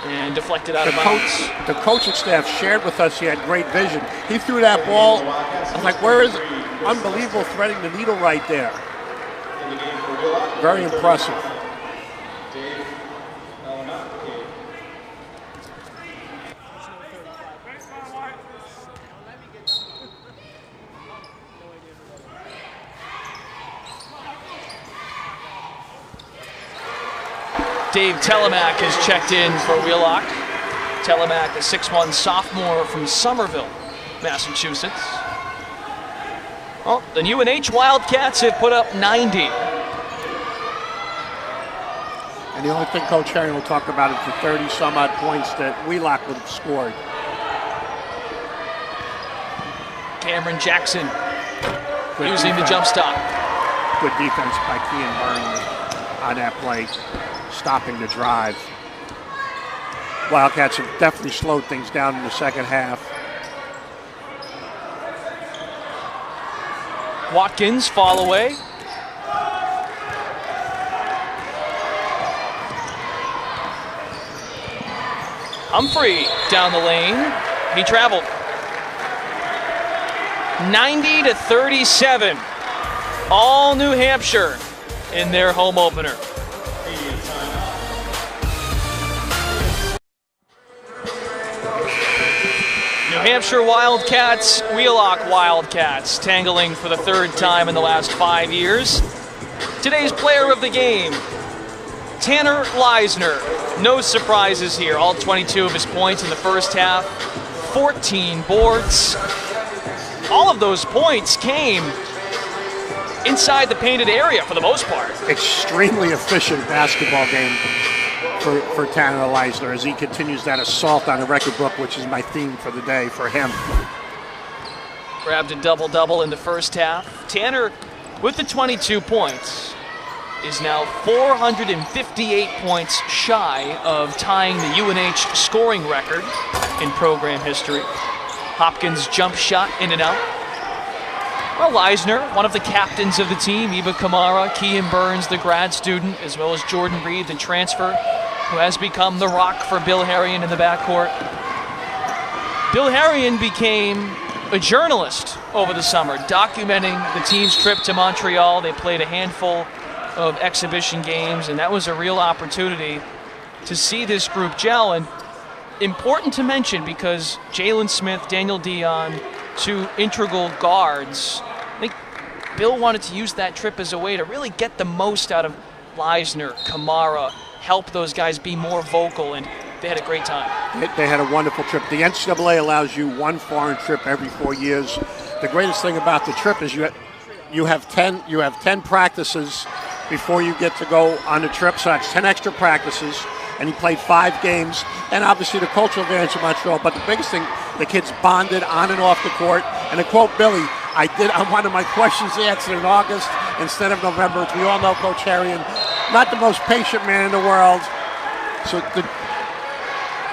And deflected out of bounds. The coaching staff shared with us he had great vision. He threw that ball. I was like, where is it? Unbelievable, threading the needle right there. Very impressive. Dave Telemack has checked in for Wheelock. Telemack, a 6'1 sophomore from Somerville, Massachusetts. Well, the UNH Wildcats have put up 90. And the only thing Coach Herring will talk about is the 30-some-odd points that Wheelock would have scored. Cameron Jackson using the jump stop. Good defense by Kean Burns on that play, stopping the drive. Wildcats have definitely slowed things down in the second half. Watkins, fall away. Humphrey down the lane. He traveled. 90-37. All New Hampshire in their home opener. New Hampshire Wildcats, Wheelock Wildcats, tangling for the third time in the last 5 years. Today's player of the game, Tanner Leisner. No surprises here. All 22 of his points in the first half, 14 boards. All of those points came inside the painted area for the most part. Extremely efficient basketball game for Tanner Leisner as he continues that assault on the record book, which is my theme for the day for him. Grabbed a double-double in the first half. Tanner, with the 22 points, is now 458 points shy of tying the UNH scoring record in program history. Hopkins' jump shot in and out. Well, Leisner, one of the captains of the team, Eva Kamara, Kean Burns, the grad student, as well as Jordan Reed, the transfer, who has become the rock for Bill Harrion in the backcourt. Bill Harrion became a journalist over the summer, documenting the team's trip to Montreal. They played a handful of exhibition games, and that was a real opportunity to see this group gel. And important to mention because Jalen Smith, Daniel Dion, two integral guards. I think Bill wanted to use that trip as a way to really get the most out of Leisner, Kamara, help those guys be more vocal, and they had a great time. They had a wonderful trip. The NCAA allows you one foreign trip every 4 years. The greatest thing about the trip is you have 10 practices before you get to go on the trip. So that's 10 extra practices, and he played 5 games. And obviously the cultural advantage of Montreal. But the biggest thing, the kids bonded on and off the court. And to quote Billy, I wanted my questions answered in August instead of November. We all know Coach Harrion, not the most patient man in the world. So the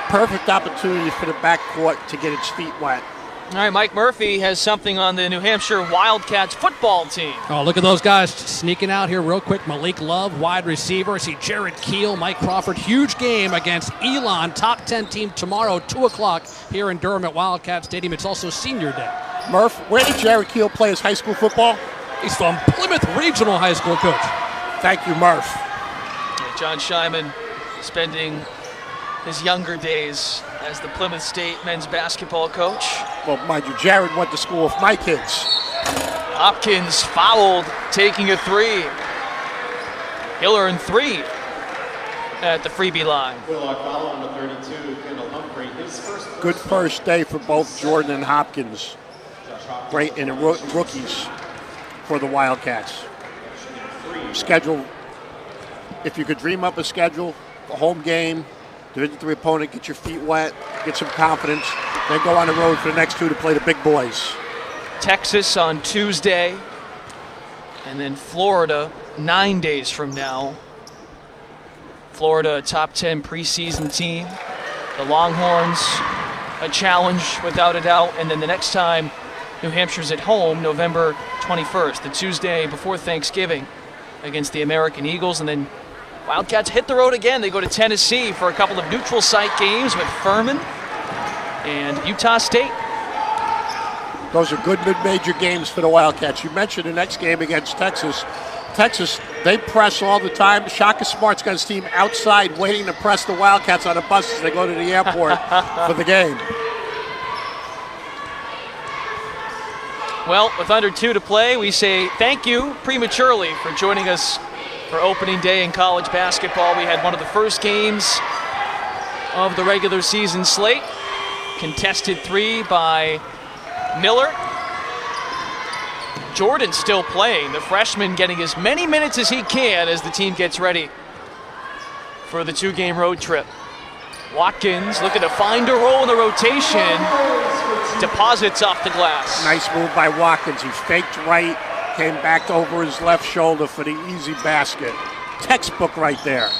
perfect opportunity for the backcourt to get its feet wet. All right, Mike Murphy has something on the New Hampshire Wildcats football team. Oh, look at those guys sneaking out here real quick. Malik Love, wide receiver. I see Jared Keel, Mike Crawford. Huge game against Elon, top 10 team tomorrow, 2 o'clock here in Durham at Wildcat Stadium. It's also senior day. Murph, where did Jared Keel play his high school football? He's from Plymouth Regional High School, Coach. Thank you, Murph. John Scheinman spending his younger days as the Plymouth State men's basketball coach. Well, mind you, Jared went to school with my kids. Hopkins fouled, taking a 3. He'll earn 3 at the freebie line. Wheelock foul on the 32, Kendall Humphrey, his first. Good first day for both Jordan and Hopkins. Great in the rookies for the Wildcats. Schedule, if you could dream up a schedule, a home game, Division III opponent, get your feet wet, get some confidence, then go on the road for the next 2 to play the big boys. Texas on Tuesday, and then Florida 9 days from now. Florida, a top 10 preseason team. The Longhorns, a challenge without a doubt. And then the next time New Hampshire's at home, November 21st, the Tuesday before Thanksgiving, against the American Eagles. And then Wildcats hit the road again. They go to Tennessee for a couple of neutral site games with Furman and Utah State. Those are good mid-major games for the Wildcats. You mentioned the next game against Texas. Texas, they press all the time. Shaka Smart's got his team outside waiting to press the Wildcats on the bus as they go to the airport for the game. Well, with under 2 to play, we say thank you prematurely for joining us for opening day in college basketball. We had one of the first games of the regular season slate. Contested 3 by Miller. Jordan still playing, the freshman getting as many minutes as he can as the team gets ready for the 2-game road trip. Watkins looking to find a role in the rotation. Deposits off the glass. Nice move by Watkins. He faked right, came back over his left shoulder for the easy basket. Textbook right there.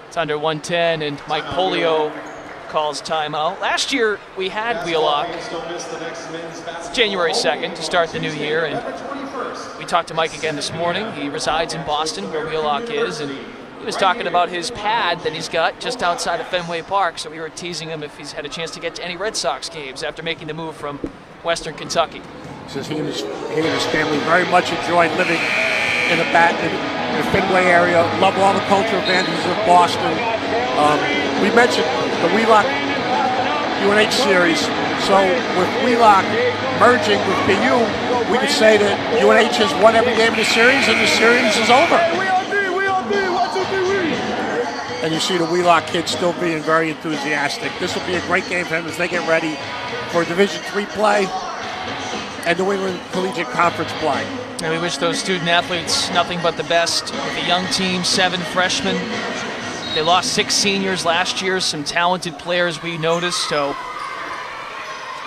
It's under 110, and Mike Polio calls timeout. Last year, we had Wheelock January 2nd to start the new year, and we talked to Mike again this morning. He resides in Boston, where Wheelock is, and he was talking about his pad that he's got just outside of Fenway Park, so we were teasing him if he's had a chance to get to any Red Sox games after making the move from Western Kentucky. He says he and his family very much enjoyed living in the Fenway area, love all the cultural advantages of Boston. We mentioned the Wheelock UNH series, so with Wheelock merging with BU, we could say that UNH has won every game of the series and the series is over. And you see the Wheelock kids still being very enthusiastic. This will be a great game for them as they get ready for Division III play and New England Collegiate Conference play. And we wish those student athletes nothing but the best. With a young team, 7 freshmen. They lost 6 seniors last year, some talented players we noticed. So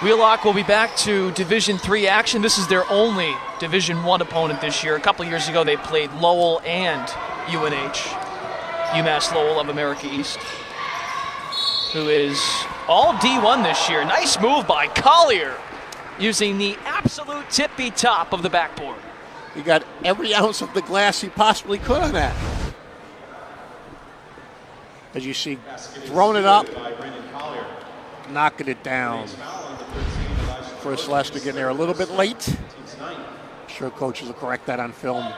Wheelock will be back to Division III action. This is their only Division I opponent this year. A couple years ago, they played Lowell and UNH, UMass Lowell of America East, who is All D1 this year. Nice move by Collier, using the absolute tippy top of the backboard. He got every ounce of the glass he possibly could on that. As you see, throwing it up, knocking it down. First Lester getting there a little bit late. I'm sure coaches will correct that on film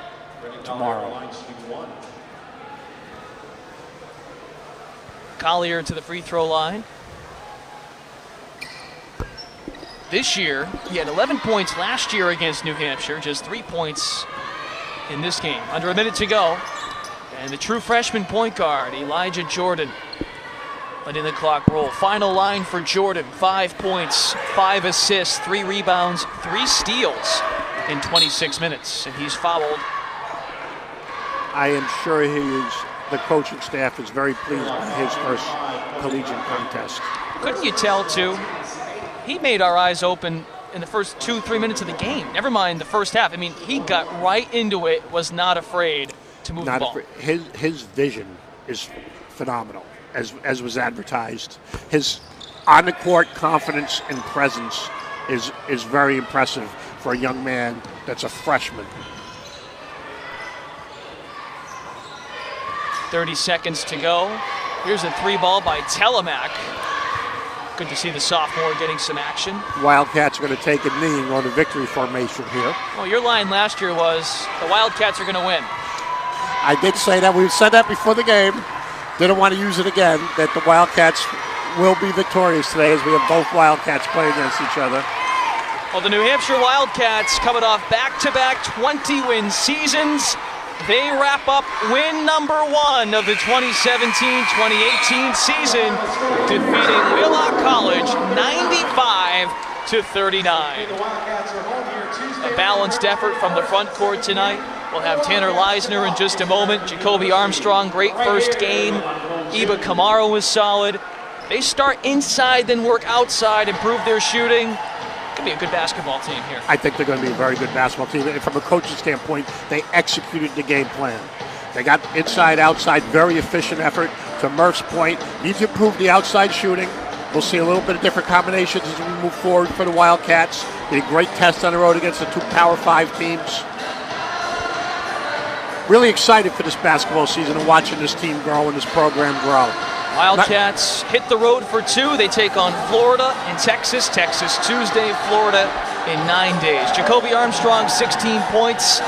tomorrow. Collier to the free throw line. This year, he had 11 points last year against New Hampshire, just 3 points in this game. Under a minute to go. And the true freshman point guard, Elijah Jordan, letting the clock roll. Final line for Jordan, 5 points, 5 assists, 3 rebounds, 3 steals in 26 minutes. And he's fouled. I am sure the coaching staff is very pleased with his first collegiate contest. Couldn't you tell, too? He made our eyes open in the first 2-3 minutes of the game. Never mind the first half. I mean, he got right into it, was not afraid to move the ball. His vision is phenomenal, as was advertised. His on-the-court confidence and presence is very impressive for a young man that's a freshman. 30 seconds to go. Here's a 3 ball by Telemac. Good to see the sophomore getting some action. Wildcats are going to take a knee on the victory formation here. Well, your line last year was the Wildcats are going to win. I did say that. We said that before the game. Didn't want to use it again, that the Wildcats will be victorious today as we have both Wildcats playing against each other. Well, the New Hampshire Wildcats coming off back-to-back 20-win seasons. They wrap up win number 1 of the 2017-2018 season, defeating Wheelock College 95-39. A balanced effort from the front court tonight. We'll have Tanner Leisner in just a moment. Jacoby Armstrong, great first game. Iba Camaro was solid. They start inside, then work outside, improve their shooting. Could be a good basketball team here. I think they're going to be a very good basketball team. And from a coaching standpoint, they executed the game plan. They got inside, outside, very efficient effort. To Murph's point, need to improve the outside shooting. We'll see a little bit of different combinations as we move forward for the Wildcats. Be a great test on the road against the 2 Power 5 teams. Really excited for this basketball season and watching this team grow and this program grow. Wildcats hit the road for 2. They take on Florida and Texas. Texas Tuesday, Florida in 9 days. Jacoby Armstrong, 16 points,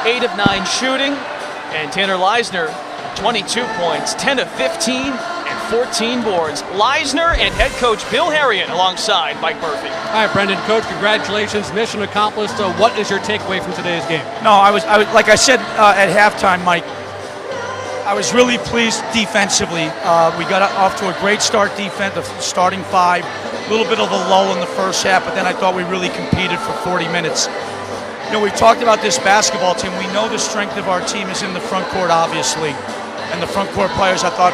8 of 9 shooting. And Tanner Leisner, 22 points, 10 of 15, and 14 boards. Leisner and head coach Bill Harrion alongside Mike Murphy. All right, Brendan, coach, congratulations. Mission accomplished. What is your takeaway from today's game? No, I was like I said at halftime, Mike, I was really pleased defensively. We got off to a great start defense, the starting 5. A little bit of a lull in the first half, but then I thought we really competed for 40 minutes. You know, we've talked about this basketball team. We know the strength of our team is in the front court, obviously. And the front court players, I thought,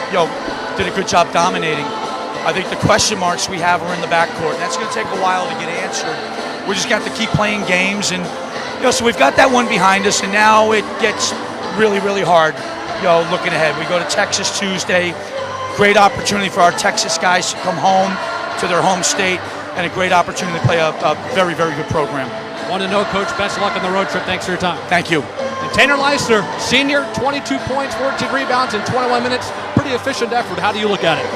did a good job dominating. I think the question marks we have are in the back court. And that's going to take a while to get answered. We just got to keep playing games. And, so we've got that one behind us, and now it gets really, really hard. Looking ahead, we go to Texas Tuesday. Great opportunity for our Texas guys to come home to their home state, and a great opportunity to play a very, very good program. Want to know, Coach, best of luck on the road trip. Thanks for your time. Thank you. And Tanner Leisner, senior, 22 points, 14 rebounds in 21 minutes. Pretty efficient effort. How do you look at it?